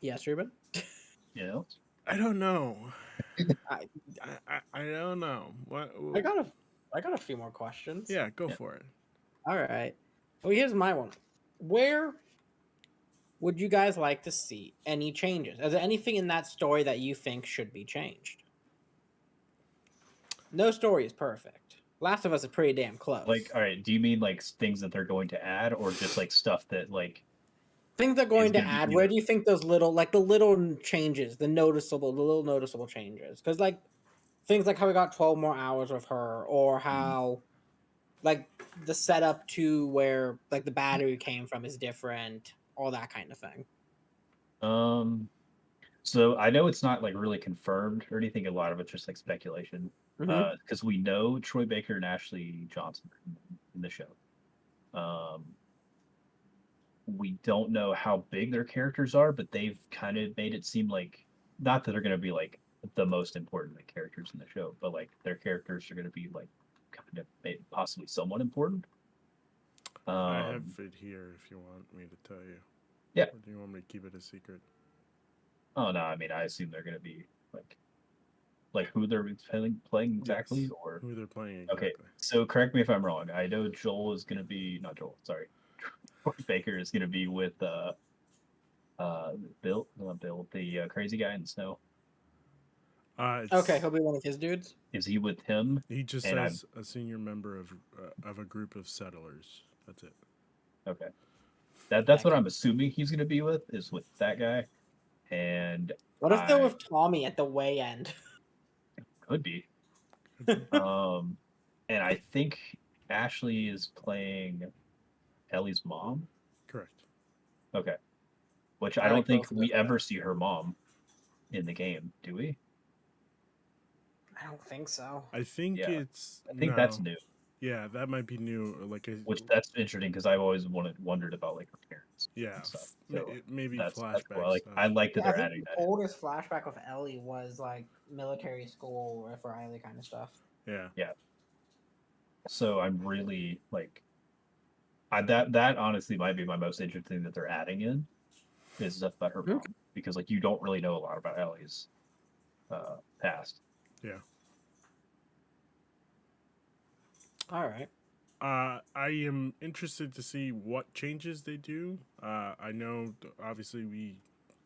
[SPEAKER 2] Yes, Ruben.
[SPEAKER 3] You know,
[SPEAKER 1] I don't know.
[SPEAKER 2] I-
[SPEAKER 1] I don't know. What?
[SPEAKER 2] I got a few more questions.
[SPEAKER 1] Yeah, go
[SPEAKER 3] Yeah.
[SPEAKER 1] for it.
[SPEAKER 2] All right. Well, here's my one. Where would you guys like to see any changes? Is there anything in that story that you think should be changed? No story is perfect. Last of Us is pretty damn close.
[SPEAKER 3] like, all right, do you mean like things that they're going to add, or just like stuff that like?
[SPEAKER 2] things they're going to
[SPEAKER 3] gonna be
[SPEAKER 2] add.
[SPEAKER 3] new.
[SPEAKER 2] Where do you think those little changes, the little noticeable changes? Because like things like how we got 12 more hours with her, or how like the setup to where like the battery came from is different, all that kind of thing.
[SPEAKER 3] So I know it's not like really confirmed or anything. A lot of it's just like speculation,
[SPEAKER 2] Mhm.
[SPEAKER 3] because we know Troy Baker and Ashley Johnson in the show. We don't know how big their characters are, but they've kind of made it seem like, not that they're going to be like the most important like, characters in the show, but like their characters are going to be like kind of possibly somewhat important.
[SPEAKER 1] I have it here if you want me to tell you.
[SPEAKER 3] Yeah.
[SPEAKER 1] Or do you want me to keep it a secret?
[SPEAKER 3] Oh no, I mean I assume they're going to be like who they're playing exactly,
[SPEAKER 1] Yes,
[SPEAKER 3] or
[SPEAKER 1] who they're playing exactly.
[SPEAKER 3] okay. So correct me if I'm wrong. I know Joel is going to be not Joel. Sorry, Troy Baker is going to be with Bill, not Bill, the crazy guy in the snow.
[SPEAKER 2] Okay, he'll be one of his dudes.
[SPEAKER 3] Is he with him?
[SPEAKER 1] He just
[SPEAKER 3] and
[SPEAKER 1] says a senior member of a group of settlers. That's it.
[SPEAKER 3] Okay, that's what
[SPEAKER 2] Okay.
[SPEAKER 3] I'm assuming he's going to be with, is with that guy, and
[SPEAKER 2] What if they're
[SPEAKER 3] I-
[SPEAKER 2] with Tommy at the way end?
[SPEAKER 3] could be. And I think Ashley is playing Ellie's mom.
[SPEAKER 1] Correct.
[SPEAKER 3] Okay, which
[SPEAKER 2] I
[SPEAKER 3] I don't
[SPEAKER 2] like
[SPEAKER 3] think
[SPEAKER 2] both of
[SPEAKER 3] we
[SPEAKER 2] those
[SPEAKER 3] ever see her mom in the game, do we?
[SPEAKER 2] I don't think so.
[SPEAKER 1] I think
[SPEAKER 3] Yeah,
[SPEAKER 1] it's.
[SPEAKER 3] I think that's
[SPEAKER 1] no.
[SPEAKER 3] new.
[SPEAKER 1] Yeah, that might be new. Like
[SPEAKER 3] Which that's interesting because I've always wondered about like her parents.
[SPEAKER 1] yeah,
[SPEAKER 3] and stuff.
[SPEAKER 1] ma-
[SPEAKER 3] So
[SPEAKER 1] maybe
[SPEAKER 3] that's
[SPEAKER 1] flashback
[SPEAKER 3] cool.
[SPEAKER 1] stuff.
[SPEAKER 3] I like that
[SPEAKER 2] Yeah, I
[SPEAKER 3] they're
[SPEAKER 2] think
[SPEAKER 3] adding
[SPEAKER 2] the
[SPEAKER 3] that. In.
[SPEAKER 2] oldest flashback with Ellie was like military school or for Riley kind of stuff.
[SPEAKER 1] Yeah.
[SPEAKER 3] So I'm really like, that honestly might be my most interesting that they're adding in is stuff about her mom, because like you don't really know a lot about Ellie's past.
[SPEAKER 2] All right.
[SPEAKER 1] I am interested to see what changes they do. I know, obviously, we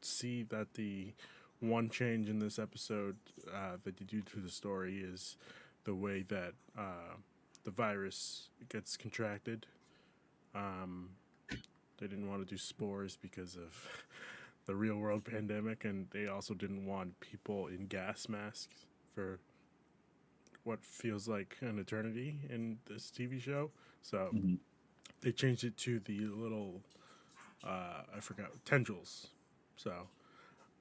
[SPEAKER 1] see that the one change in this episode that they do to the story is the way that the virus gets contracted. They didn't want to do spores because of the real world pandemic, and they also didn't want people in gas masks for what feels like an eternity in this TV show. So
[SPEAKER 3] Mhm.
[SPEAKER 1] they changed it to the little I forgot, tendrils. So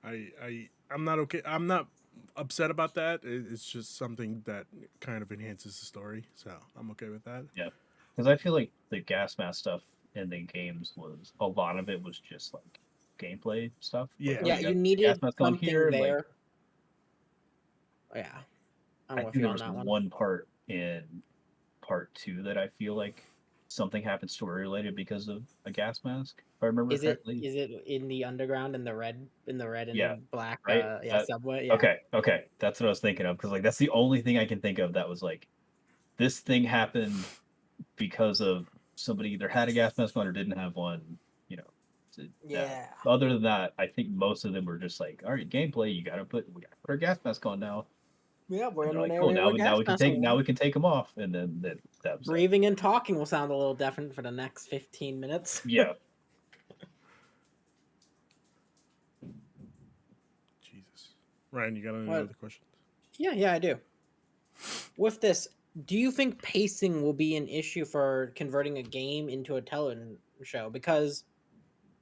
[SPEAKER 1] I'm not okay. I'm not upset about that. It's just something that kind of enhances the story. So I'm okay with that.
[SPEAKER 3] Because I feel like the gas mask stuff in the games was a lot of it was just like gameplay stuff. Like,
[SPEAKER 1] Yeah.
[SPEAKER 3] oh,
[SPEAKER 2] Yeah,
[SPEAKER 3] got
[SPEAKER 2] you
[SPEAKER 3] the
[SPEAKER 2] needed
[SPEAKER 3] gas mask on
[SPEAKER 2] something
[SPEAKER 3] here, and, like,
[SPEAKER 2] there. Yeah, I'm
[SPEAKER 3] I
[SPEAKER 2] with
[SPEAKER 3] think
[SPEAKER 2] you
[SPEAKER 3] there
[SPEAKER 2] on
[SPEAKER 3] was
[SPEAKER 2] that one.
[SPEAKER 3] one part in part 2 that I feel like something happened story related because of a gas mask. If I remember
[SPEAKER 2] Is it
[SPEAKER 3] correctly.
[SPEAKER 2] in the underground in the red and
[SPEAKER 3] Yeah,
[SPEAKER 2] black
[SPEAKER 3] right?
[SPEAKER 2] subway? Yeah.
[SPEAKER 3] Okay, that's what I was thinking of, because like that's the only thing I can think of that was like this thing happened because of somebody either had a gas mask on or didn't have one. You know.
[SPEAKER 2] Yeah.
[SPEAKER 3] Other than that, I think most of them were just like, all right, gameplay. We gotta put our gas mask on now.
[SPEAKER 2] Yeah, we're
[SPEAKER 3] And
[SPEAKER 2] in
[SPEAKER 3] they're
[SPEAKER 2] an
[SPEAKER 3] like, cool.
[SPEAKER 2] area
[SPEAKER 3] Now
[SPEAKER 2] where
[SPEAKER 3] we
[SPEAKER 2] gas
[SPEAKER 3] can
[SPEAKER 2] masks
[SPEAKER 3] take
[SPEAKER 2] are
[SPEAKER 3] now
[SPEAKER 2] worn.
[SPEAKER 3] we can take them off, and then that was it.
[SPEAKER 2] Breathing and talking will sound a little different for the next 15 minutes.
[SPEAKER 3] Yeah.
[SPEAKER 1] Jesus. Ryan, you got any
[SPEAKER 2] What?
[SPEAKER 1] other questions?
[SPEAKER 2] Yeah, I do. With this, do you think pacing will be an issue for converting a game into a television show? Because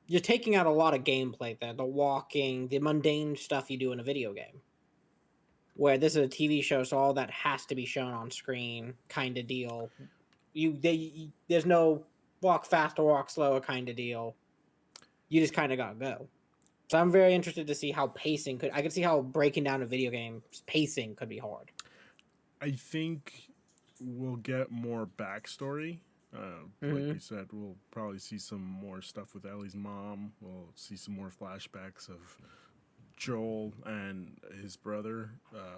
[SPEAKER 2] you're taking out a lot of gameplay there. The walking, the mundane stuff you do in a video game. Where this is a TV show, so all that has to be shown on screen, kind of deal. There's no walk fast or walk slower kind of deal. You just kind of gotta go. So I'm very interested to see how pacing could. I could see how breaking down a video game pacing could be hard.
[SPEAKER 1] I think we'll get more backstory. Like we said, we'll probably see some more stuff with Ellie's mom. We'll see some more flashbacks of Joel and his brother.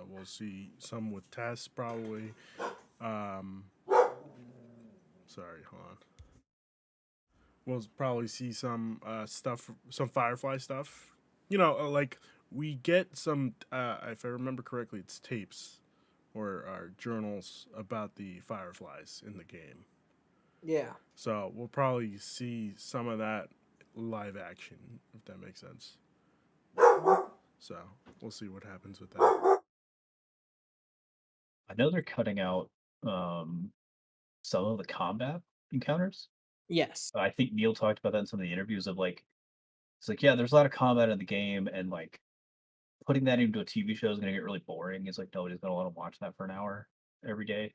[SPEAKER 1] We'll see some with Tess probably. Sorry, hold on. We'll probably see some stuff, some Firefly stuff. Like we get some. If I remember correctly, it's tapes or journals about the Fireflies in the game.
[SPEAKER 2] Yeah.
[SPEAKER 1] So we'll probably see some of that live action, if that makes sense. So we'll see what happens with that.
[SPEAKER 3] I know they're cutting out some of the combat encounters.
[SPEAKER 2] Yes.
[SPEAKER 3] I think Neil talked about that in some of the interviews of like, it's like, yeah, there's a lot of combat in the game, and like putting that into a TV show is going to get really boring. It's like nobody's going to want to watch that for an hour every day,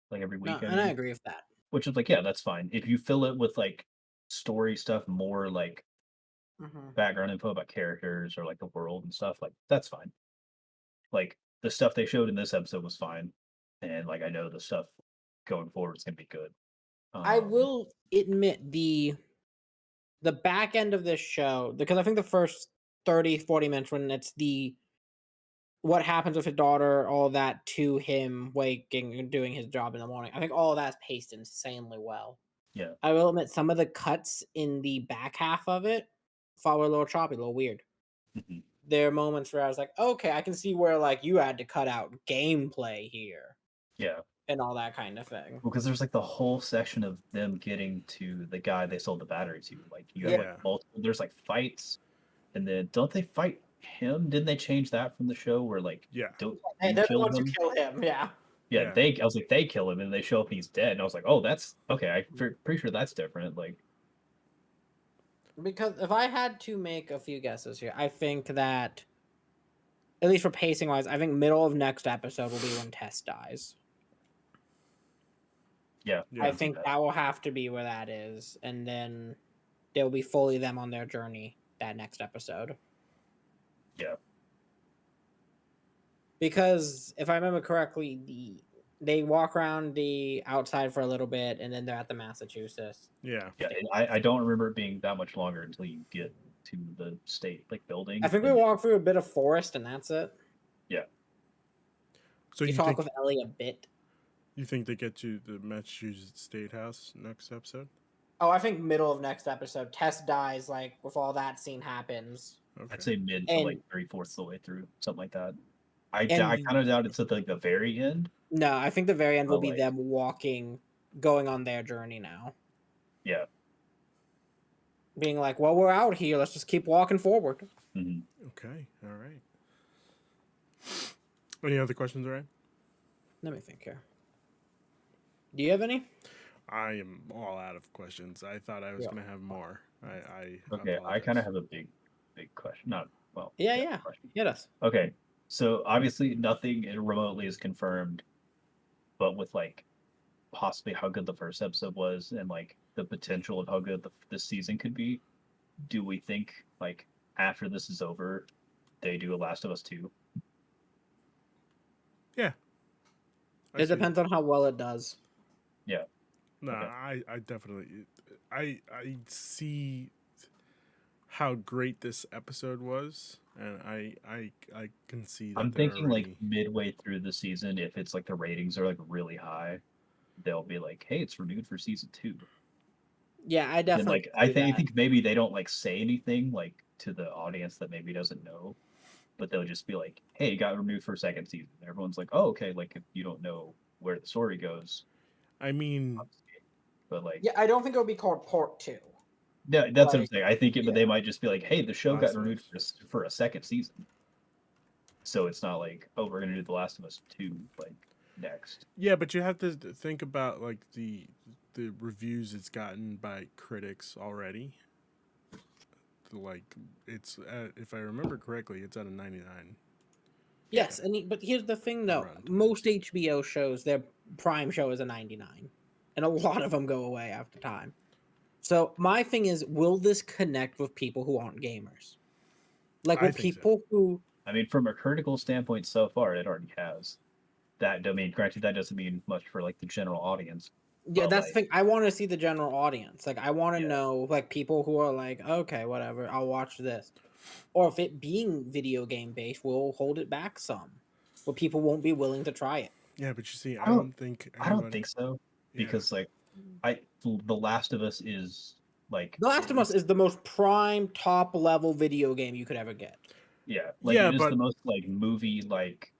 [SPEAKER 3] like every
[SPEAKER 2] No,
[SPEAKER 3] week. I
[SPEAKER 2] and I
[SPEAKER 3] mean,
[SPEAKER 2] agree with that.
[SPEAKER 3] which is like, yeah, that's fine. If you fill it with like story stuff, more like background info about characters or like the world and stuff, like that's fine. Like the stuff they showed in this episode was fine, and like I know the stuff going forward is going to be good.
[SPEAKER 2] I will admit the back end of this show, because I think the first 30-40 minutes when it's the what happens with his daughter, all that to him waking and doing his job in the morning. I think all of that's paced insanely well.
[SPEAKER 3] Yeah.
[SPEAKER 2] I will admit some of the cuts in the back half of it were a little choppy, a little weird.
[SPEAKER 3] Mhm.
[SPEAKER 2] There are moments where I was like, okay, I can see where like you had to cut out gameplay here.
[SPEAKER 3] Yeah.
[SPEAKER 2] And all that kind of thing.
[SPEAKER 3] Because there's like the whole section of them getting to the guy they sold the battery to. Like you have like multiple, there's like fights, and then don't they fight him? Didn't they change that from the show where like don't
[SPEAKER 2] Hey,
[SPEAKER 3] you
[SPEAKER 2] they're the
[SPEAKER 3] kill
[SPEAKER 2] ones
[SPEAKER 3] him?
[SPEAKER 2] who kill him, yeah.
[SPEAKER 3] Yeah, I was like, they kill him, and they show up and he's dead, and I was like, oh, that's okay. I'm pretty sure that's different. Like,
[SPEAKER 2] because if I had to make a few guesses here, I think that, at least for pacing wise, I think middle of next episode will be when Tess dies.
[SPEAKER 3] Yeah,
[SPEAKER 2] I think that will have to be where that is, and then they'll be fully them on their journey that next episode.
[SPEAKER 3] Yeah.
[SPEAKER 2] Because if I remember correctly, they walk around the outside for a little bit, and then they're at the Massachusetts.
[SPEAKER 3] Yeah. I don't remember it being that much longer until you get to the state like building.
[SPEAKER 2] I think we walk through a bit of forest, and that's it.
[SPEAKER 3] Yeah.
[SPEAKER 2] So you talk with Ellie a bit.
[SPEAKER 1] You think they get to the Massachusetts State House next episode?
[SPEAKER 2] Oh, I think middle of next episode. Tess dies, like, with all that scene happens.
[SPEAKER 3] Okay. I'd say mid to like 3/4 the way through, something like that. I kind of doubt it's at like the very end.
[SPEAKER 2] No, I think the very end will be them walking, going on their journey now.
[SPEAKER 3] Yeah.
[SPEAKER 2] Being like, well, we're out here. Let's just keep walking forward.
[SPEAKER 3] Mm-hmm.
[SPEAKER 1] Okay. All right. Any other questions, Ryan?
[SPEAKER 2] Let me think here. Do you have any?
[SPEAKER 3] I
[SPEAKER 1] am all out of questions. I thought I was going to have more.
[SPEAKER 3] I kind of have a big question. Not well.
[SPEAKER 2] Yeah. Hit us.
[SPEAKER 3] Okay, so obviously nothing remotely is confirmed, but with like possibly how good the first episode was and like the potential of how good this season could be, do we think like after this is over, they do a Last of Us 2?
[SPEAKER 1] Yeah.
[SPEAKER 2] It depends on how well it does.
[SPEAKER 3] Yeah.
[SPEAKER 1] No, I definitely I see how great this episode was, and I can see that
[SPEAKER 3] I'm thinking like midway through the season, if it's like the ratings are like really high, they'll be like, hey, it's renewed for season 2.
[SPEAKER 2] Yeah, I definitely
[SPEAKER 3] like I think maybe they don't like say anything like to the audience that maybe doesn't know, but they'll just be like, hey, it got renewed for a second season. Everyone's like, oh, okay, like if you don't know where the story goes.
[SPEAKER 1] I mean,
[SPEAKER 3] but like,
[SPEAKER 2] yeah, I don't think it'll be called Part 2.
[SPEAKER 3] Yeah, that's what I'm saying. I think but they might just be like, hey, the show got renewed for a second season. So it's not like, oh, we're gonna do The Last of Us 2 like next.
[SPEAKER 1] Yeah, but you have to think about like the reviews it's gotten by critics already. like it's at, if I remember correctly, it's at a 99.
[SPEAKER 2] Yes, but here's the thing though:
[SPEAKER 1] Rotten
[SPEAKER 2] most
[SPEAKER 1] Tomatoes.
[SPEAKER 2] HBO shows, their prime show is a 99, and a lot of them go away after time. So my thing is, will this connect with people who aren't gamers? Like,
[SPEAKER 1] I
[SPEAKER 2] will
[SPEAKER 1] think so.
[SPEAKER 2] people who
[SPEAKER 3] I mean, from a critical standpoint, so far it already has. That, I mean, granted, that doesn't mean much for like the general audience.
[SPEAKER 2] Yeah,
[SPEAKER 3] But,
[SPEAKER 2] that's the
[SPEAKER 3] like,
[SPEAKER 2] thing. I want to see the general audience. Like, I want to
[SPEAKER 3] Yeah.
[SPEAKER 2] know, like, people who are like, okay, whatever, I'll watch this. Or if it being video game based, we'll hold it back some, where people won't be willing to try it.
[SPEAKER 1] Yeah, but you see,
[SPEAKER 3] I
[SPEAKER 1] I
[SPEAKER 3] don't,
[SPEAKER 1] don't think
[SPEAKER 3] I don't
[SPEAKER 1] anyone.
[SPEAKER 3] think so
[SPEAKER 1] Yeah,
[SPEAKER 3] because like The Last of Us is like
[SPEAKER 2] The Last of Us
[SPEAKER 3] it's
[SPEAKER 2] is the most prime, top level video game you could ever get.
[SPEAKER 3] yeah, like
[SPEAKER 1] yeah,
[SPEAKER 3] it is
[SPEAKER 1] but
[SPEAKER 3] the most like movie like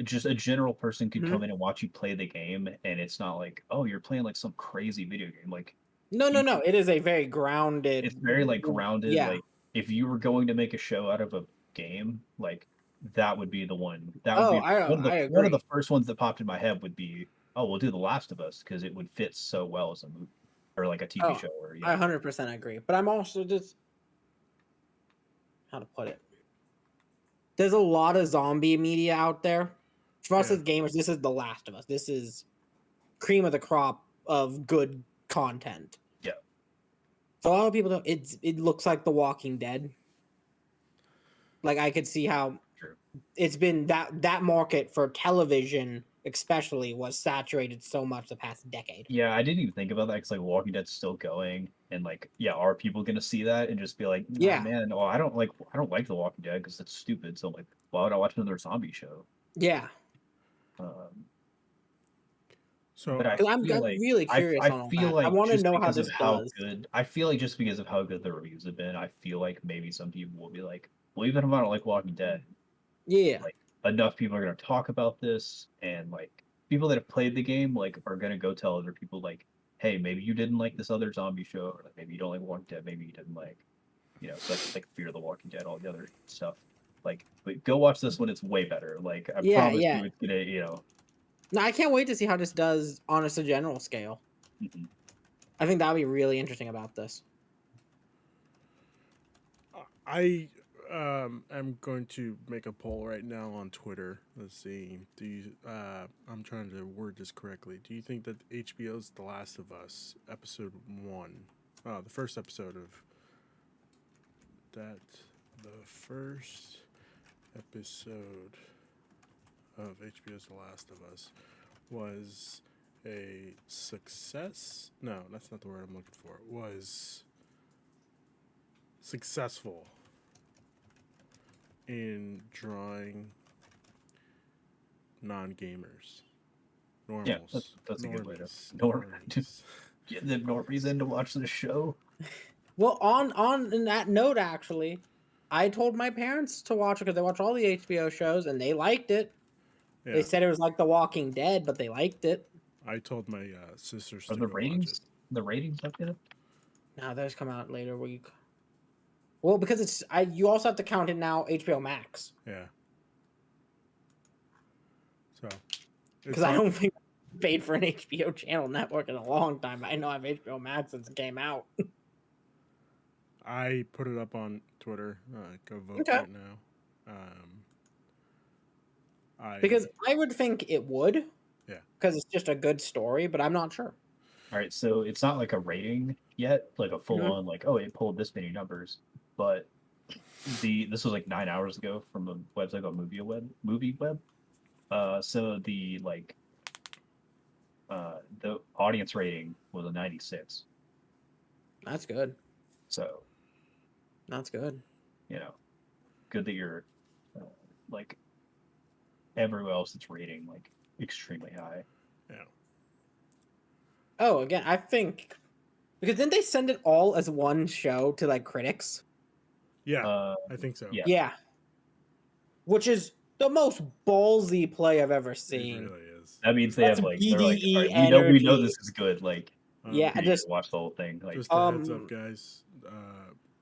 [SPEAKER 3] just a general person could
[SPEAKER 2] Mhm.
[SPEAKER 3] come in and watch you play the game, and it's not like, oh, you're playing like some crazy video game. Like
[SPEAKER 2] No, no,
[SPEAKER 3] you
[SPEAKER 2] no.
[SPEAKER 3] could,
[SPEAKER 2] It is a very grounded.
[SPEAKER 3] it's very like grounded.
[SPEAKER 2] Yeah.
[SPEAKER 3] Like if you were going to make a show out of a game, like that would be the one. That would
[SPEAKER 2] Oh,
[SPEAKER 3] be
[SPEAKER 2] I
[SPEAKER 3] one of the
[SPEAKER 2] agree.
[SPEAKER 3] first ones that popped in my head would be, oh, we'll do The Last of Us because it would fit so well as a movie or like a TV
[SPEAKER 2] Oh,
[SPEAKER 3] show or
[SPEAKER 2] I 100% agree. But I'm also just how to put it. There's a lot of zombie media out there. For us
[SPEAKER 1] Yeah.
[SPEAKER 2] as gamers, this is The Last of Us. This is cream of the crop of good content.
[SPEAKER 3] Yeah.
[SPEAKER 2] So a lot of people don't. It looks like The Walking Dead. Like I could see how
[SPEAKER 3] True.
[SPEAKER 2] it's been that market for television, especially, was saturated so much the past decade.
[SPEAKER 3] Yeah, I didn't even think about that because like Walking Dead's still going, and like, yeah, are people gonna see that and just be like, nah,
[SPEAKER 2] Yeah.
[SPEAKER 3] man, oh, I don't like The Walking Dead because it's stupid. So like, why would I watch another zombie show?
[SPEAKER 2] Yeah,
[SPEAKER 3] Um,
[SPEAKER 1] so
[SPEAKER 3] but I
[SPEAKER 2] because I'm
[SPEAKER 3] feel like
[SPEAKER 2] really curious
[SPEAKER 3] I
[SPEAKER 2] on all
[SPEAKER 3] feel
[SPEAKER 2] that. I
[SPEAKER 3] like
[SPEAKER 2] want to
[SPEAKER 3] just
[SPEAKER 2] know how
[SPEAKER 3] because of
[SPEAKER 2] this
[SPEAKER 3] how
[SPEAKER 2] does.
[SPEAKER 3] good I feel like just because of how good the reviews have been, I feel like maybe some people will be like, well, even if I don't like Walking Dead,
[SPEAKER 2] Yeah,
[SPEAKER 3] like enough people are gonna talk about this, and like people that have played the game like are gonna go tell other people like, hey, maybe you didn't like this other zombie show, or like maybe you don't like Walking Dead, maybe you didn't like, such as like Fear the Walking Dead, all the other stuff. Like, but go watch this one; it's way better. Like, I
[SPEAKER 2] yeah,
[SPEAKER 3] promise
[SPEAKER 2] yeah.
[SPEAKER 3] you, it's gonna.
[SPEAKER 2] No, I can't wait to see how this does on a general scale.
[SPEAKER 3] Mhm.
[SPEAKER 2] I think that would be really interesting about this.
[SPEAKER 1] I am going to make a poll right now on Twitter. Let's see. Do you I'm trying to word this correctly. Do you think that HBO's The Last of Us episode 1, the first episode of that the first episode of HBO's The Last of Us was a success? No, that's not the word I'm looking for. Was successful in drawing non-gamers, normals.
[SPEAKER 3] Yeah, that's a good way to
[SPEAKER 1] normies.
[SPEAKER 3] get them normies in to watch the show.
[SPEAKER 2] Well, on in that note, actually, I told my parents to watch it because they watch all the HBO shows and they liked it.
[SPEAKER 1] Yeah,
[SPEAKER 2] They said it was like The Walking Dead, but they liked it.
[SPEAKER 1] I told my sisters
[SPEAKER 3] Are
[SPEAKER 1] to
[SPEAKER 3] the
[SPEAKER 1] go watch it.
[SPEAKER 3] ratings up yet?
[SPEAKER 2] Now those come out later week. Well, because you also have to count in now HBO Max
[SPEAKER 1] Yeah. So.
[SPEAKER 2] because I don't think I paid for an HBO channel network in a long time. I know I have HBO Max since it came out.
[SPEAKER 1] I put it up on Twitter. Go vote
[SPEAKER 2] Okay.
[SPEAKER 1] right now.
[SPEAKER 2] Because I would think it would.
[SPEAKER 1] Yeah.
[SPEAKER 2] Because it's just a good story, but I'm not sure.
[SPEAKER 3] All right, so it's not like a rating yet, like a full on like, oh, it pulled this many numbers, but this was like 9 hours ago from a website called MovieWeb. So the the audience rating was a 96.
[SPEAKER 2] That's good.
[SPEAKER 3] So
[SPEAKER 2] That's good.
[SPEAKER 3] good that you're like everywhere else it's rating like extremely high.
[SPEAKER 1] Yeah.
[SPEAKER 2] Oh, again, I think because didn't they send it all as one show to like critics?
[SPEAKER 1] Yeah, I think so.
[SPEAKER 3] Yeah.
[SPEAKER 2] Yeah. Which is the most ballsy play I've ever
[SPEAKER 1] It
[SPEAKER 2] seen.
[SPEAKER 1] really is.
[SPEAKER 3] That means they
[SPEAKER 2] That's
[SPEAKER 3] have like they're like,
[SPEAKER 2] BDE
[SPEAKER 3] all right, we know
[SPEAKER 2] energy.
[SPEAKER 3] this is good. Like,
[SPEAKER 2] Yeah,
[SPEAKER 3] you
[SPEAKER 2] just
[SPEAKER 3] watch the whole thing. Like,
[SPEAKER 1] Just a heads
[SPEAKER 2] Um,
[SPEAKER 1] up, guys.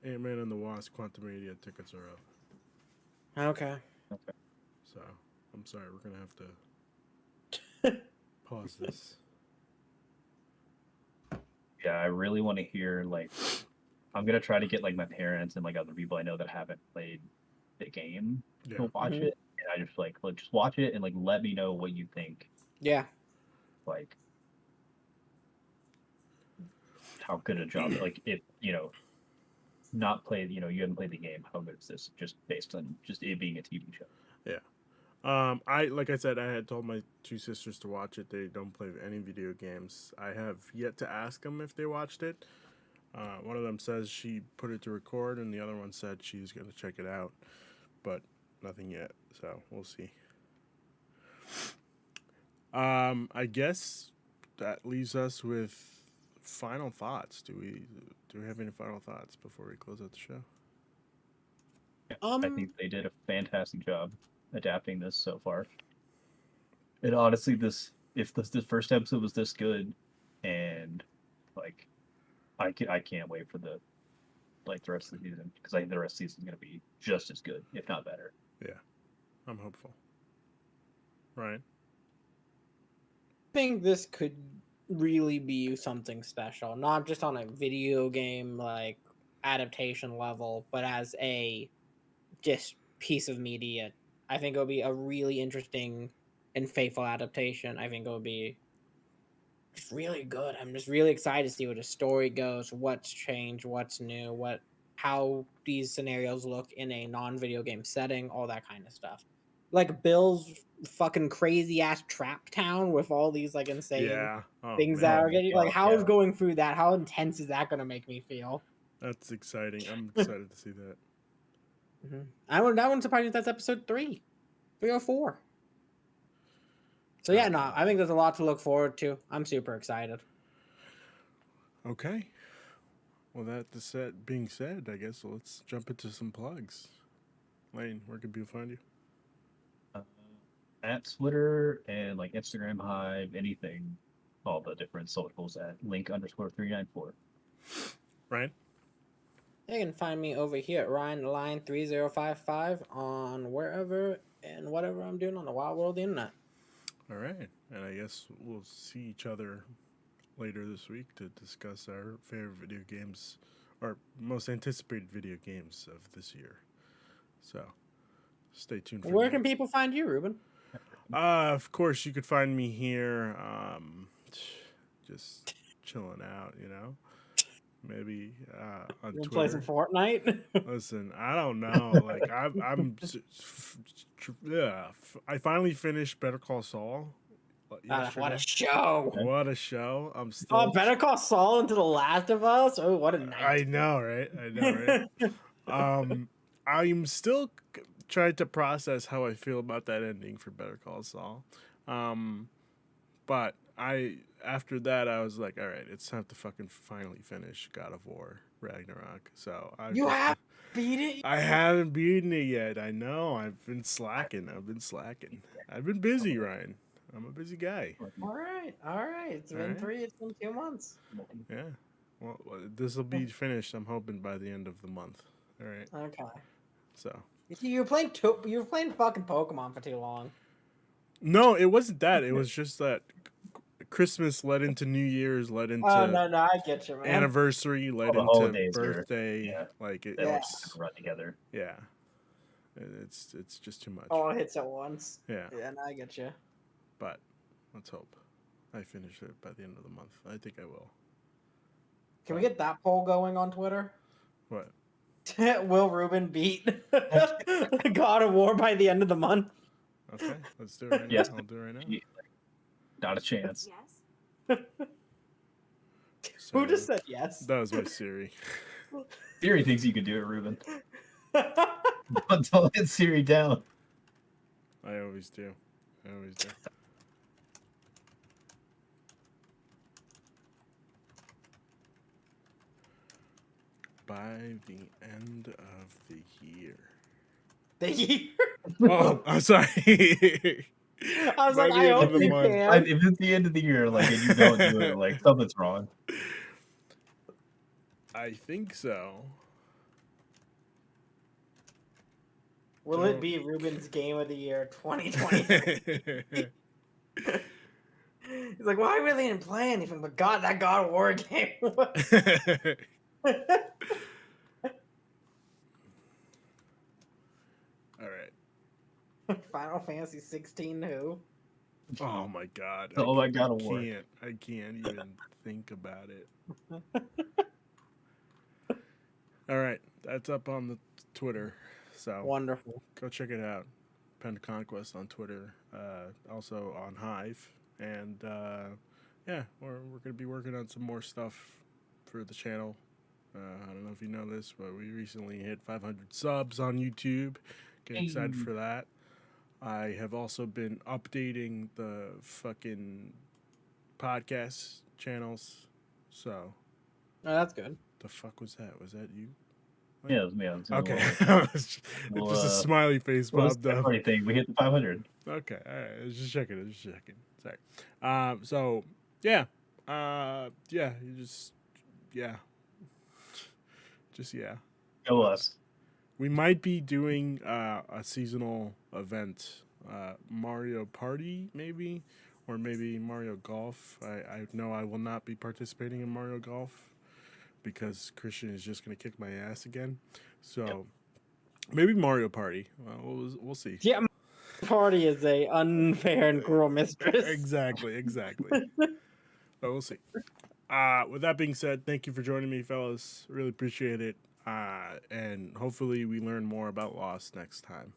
[SPEAKER 1] Ant-Man and the Wasp: Quantumania tickets are up.
[SPEAKER 2] okay.
[SPEAKER 1] So I'm sorry, we're gonna have to pause this.
[SPEAKER 3] yeah, I really want to hear like, I'm gonna try to get like my parents and like other people I know that haven't played the game
[SPEAKER 1] Yeah.
[SPEAKER 3] to watch
[SPEAKER 2] Mhm.
[SPEAKER 3] it, and I just like just watch it and like let me know what you think,
[SPEAKER 2] Yeah.
[SPEAKER 3] like how good a job, like if not played, you haven't played the game, how good is this? Just based on just it being a TV show.
[SPEAKER 1] Like I said, I had told my two sisters to watch it. They don't play any video games. I have yet to ask them if they watched it. One of them says she put it to record, and the other one said she's going to check it out, but nothing yet. So we'll see. I guess that leaves us with final thoughts. Do we have any final thoughts before we close out the show?
[SPEAKER 3] I think they did a fantastic job adapting this so far. And honestly, if the first episode was this good, and like I can't wait for the rest of the season, because I think the rest of the season is going to be just as good, if not better.
[SPEAKER 1] I'm hopeful. Right.
[SPEAKER 2] I think this could really be something special, not just on a video game like adaptation level, but as a just piece of media. I think it'll be a really interesting and faithful adaptation. I think it'll be just really good. I'm just really excited to see where the story goes, what's changed, what's new, how these scenarios look in a non-video game setting, all that kind of stuff. Like Bill's fucking crazy ass trap town with all these like insane
[SPEAKER 1] Yeah. Oh,
[SPEAKER 2] things
[SPEAKER 1] man.
[SPEAKER 2] that
[SPEAKER 3] Oh
[SPEAKER 2] are
[SPEAKER 3] my
[SPEAKER 2] getting
[SPEAKER 3] God,
[SPEAKER 2] like how is
[SPEAKER 3] yeah.
[SPEAKER 2] going through that, how intense is that going to make me feel?
[SPEAKER 1] That's exciting. I'm excited to see that.
[SPEAKER 2] That wouldn't surprise me if that's episode 3 or 4. So yeah, no, I think there's a lot to look forward to. I'm super excited.
[SPEAKER 1] Okay. Well, being said, I guess let's jump into some plugs. Lane, where can people find you?
[SPEAKER 3] At Twitter and like Instagram, Hive, anything, all the different socials at link_394.
[SPEAKER 1] Ryan?
[SPEAKER 2] You can find me over here at RyanLine3055 on wherever and whatever I'm doing on the wild world of the internet.
[SPEAKER 1] All right. And I guess we'll see each other later this week to discuss our favorite video games, or most anticipated video games of this year. So stay tuned for
[SPEAKER 2] Where
[SPEAKER 1] that.
[SPEAKER 2] can people find you, Ruben?
[SPEAKER 1] Of course, you could find me here, just chilling out, Maybe on
[SPEAKER 2] You play some
[SPEAKER 1] Twitter.
[SPEAKER 2] Fortnite?
[SPEAKER 1] Listen, I don't know. Like I finally finished Better Call Saul yesterday.
[SPEAKER 2] What a show!
[SPEAKER 1] What a show! I'm
[SPEAKER 2] Oh,
[SPEAKER 1] still.
[SPEAKER 2] Better Call Saul into The Last of Us. Oh, what a night!
[SPEAKER 1] I know, right? I know, right? I'm still trying to process how I feel about that ending for Better Call Saul. But after that I was like, all right, it's time to fucking finally finish God of War Ragnarok. So
[SPEAKER 2] You have beat it.
[SPEAKER 1] I haven't beaten it yet. I know. I've been slacking. I've been busy, Ryan. I'm a busy guy.
[SPEAKER 2] All right. It's been
[SPEAKER 1] Alright.
[SPEAKER 2] 3. It's been 2 months.
[SPEAKER 1] Yeah. Well, this will be finished, I'm hoping, by the end of the month. All right.
[SPEAKER 2] Okay.
[SPEAKER 1] So.
[SPEAKER 2] You were playing fucking Pokemon for too long.
[SPEAKER 1] No, it wasn't that. It was just that Christmas led into New Year's, led into
[SPEAKER 2] Oh no, I get you, man.
[SPEAKER 1] anniversary, led
[SPEAKER 3] the
[SPEAKER 1] into
[SPEAKER 3] holidays
[SPEAKER 1] birthday.
[SPEAKER 3] yeah.
[SPEAKER 1] Like it,
[SPEAKER 3] They
[SPEAKER 2] Yeah.
[SPEAKER 3] all
[SPEAKER 1] it's
[SPEAKER 3] just run together.
[SPEAKER 1] yeah. It's just too much.
[SPEAKER 2] All hits at once.
[SPEAKER 1] Yeah.
[SPEAKER 2] Yeah, no, I get you.
[SPEAKER 1] But let's hope I finish it by the end of the month. I think I will.
[SPEAKER 2] Can we get that poll going on Twitter?
[SPEAKER 1] What?
[SPEAKER 2] Will Ruben beat God of War by the end of the month?
[SPEAKER 1] Okay, let's do it right
[SPEAKER 3] Yes.
[SPEAKER 1] now. I'll do it right now.
[SPEAKER 3] Not a chance.
[SPEAKER 4] Yes.
[SPEAKER 1] So,
[SPEAKER 2] Who just said yes?
[SPEAKER 1] that was my Siri.
[SPEAKER 3] Siri thinks you can do it, Ruben. Don't let Siri down.
[SPEAKER 1] I always do. By the end of the year.
[SPEAKER 2] The year?
[SPEAKER 1] Oh, I'm sorry.
[SPEAKER 2] I was
[SPEAKER 1] By
[SPEAKER 2] like,
[SPEAKER 1] the
[SPEAKER 2] I
[SPEAKER 1] end of
[SPEAKER 2] hope
[SPEAKER 1] the
[SPEAKER 2] you
[SPEAKER 1] month.
[SPEAKER 2] can.
[SPEAKER 3] If it's the end of the year, like, and you don't do it, like, something's wrong.
[SPEAKER 1] I think so.
[SPEAKER 2] Will it be Ruben's Game of the Year 2020? He's like, well, I really didn't play anything, but God, that God of War game.
[SPEAKER 1] All right.
[SPEAKER 2] Final Fantasy 16 who?
[SPEAKER 1] Oh my god.
[SPEAKER 3] Oh my God of War.
[SPEAKER 1] I can't even think about it. All right, that's up on the Twitter. So
[SPEAKER 2] Wonderful.
[SPEAKER 1] go check it out. Pen Conquest on Twitter, also on Hive, and yeah, we're gonna be working on some more stuff for the channel. I don't know if you know this, but we recently hit 500 subs on YouTube. Get excited
[SPEAKER 3] Hey.
[SPEAKER 1] for that. I have also been updating the fucking podcast channels. So,
[SPEAKER 2] Oh, that's good.
[SPEAKER 1] the fuck was that? Was that you?
[SPEAKER 3] Yeah, it was me. I was
[SPEAKER 1] Okay. Just
[SPEAKER 3] Well,
[SPEAKER 1] a smiley face
[SPEAKER 3] what was
[SPEAKER 1] popped
[SPEAKER 3] that
[SPEAKER 1] up.
[SPEAKER 3] funny thing? We hit the 500.
[SPEAKER 1] Okay, all right. I was just checking. Sorry. So yeah, yeah. You just yeah, just yeah.
[SPEAKER 3] Go us.
[SPEAKER 1] We might be doing a seasonal event, Mario Party maybe, or maybe Mario Golf. I know I will not be participating in Mario Golf because Christian is just gonna kick my ass again. So maybe Mario Party. We'll see.
[SPEAKER 2] Yeah, Party is a unfair and cruel mistress.
[SPEAKER 1] Exactly. But we'll see. With that being said, thank you for joining me, fellas. Really appreciate it. And hopefully we learn more about Lost next time.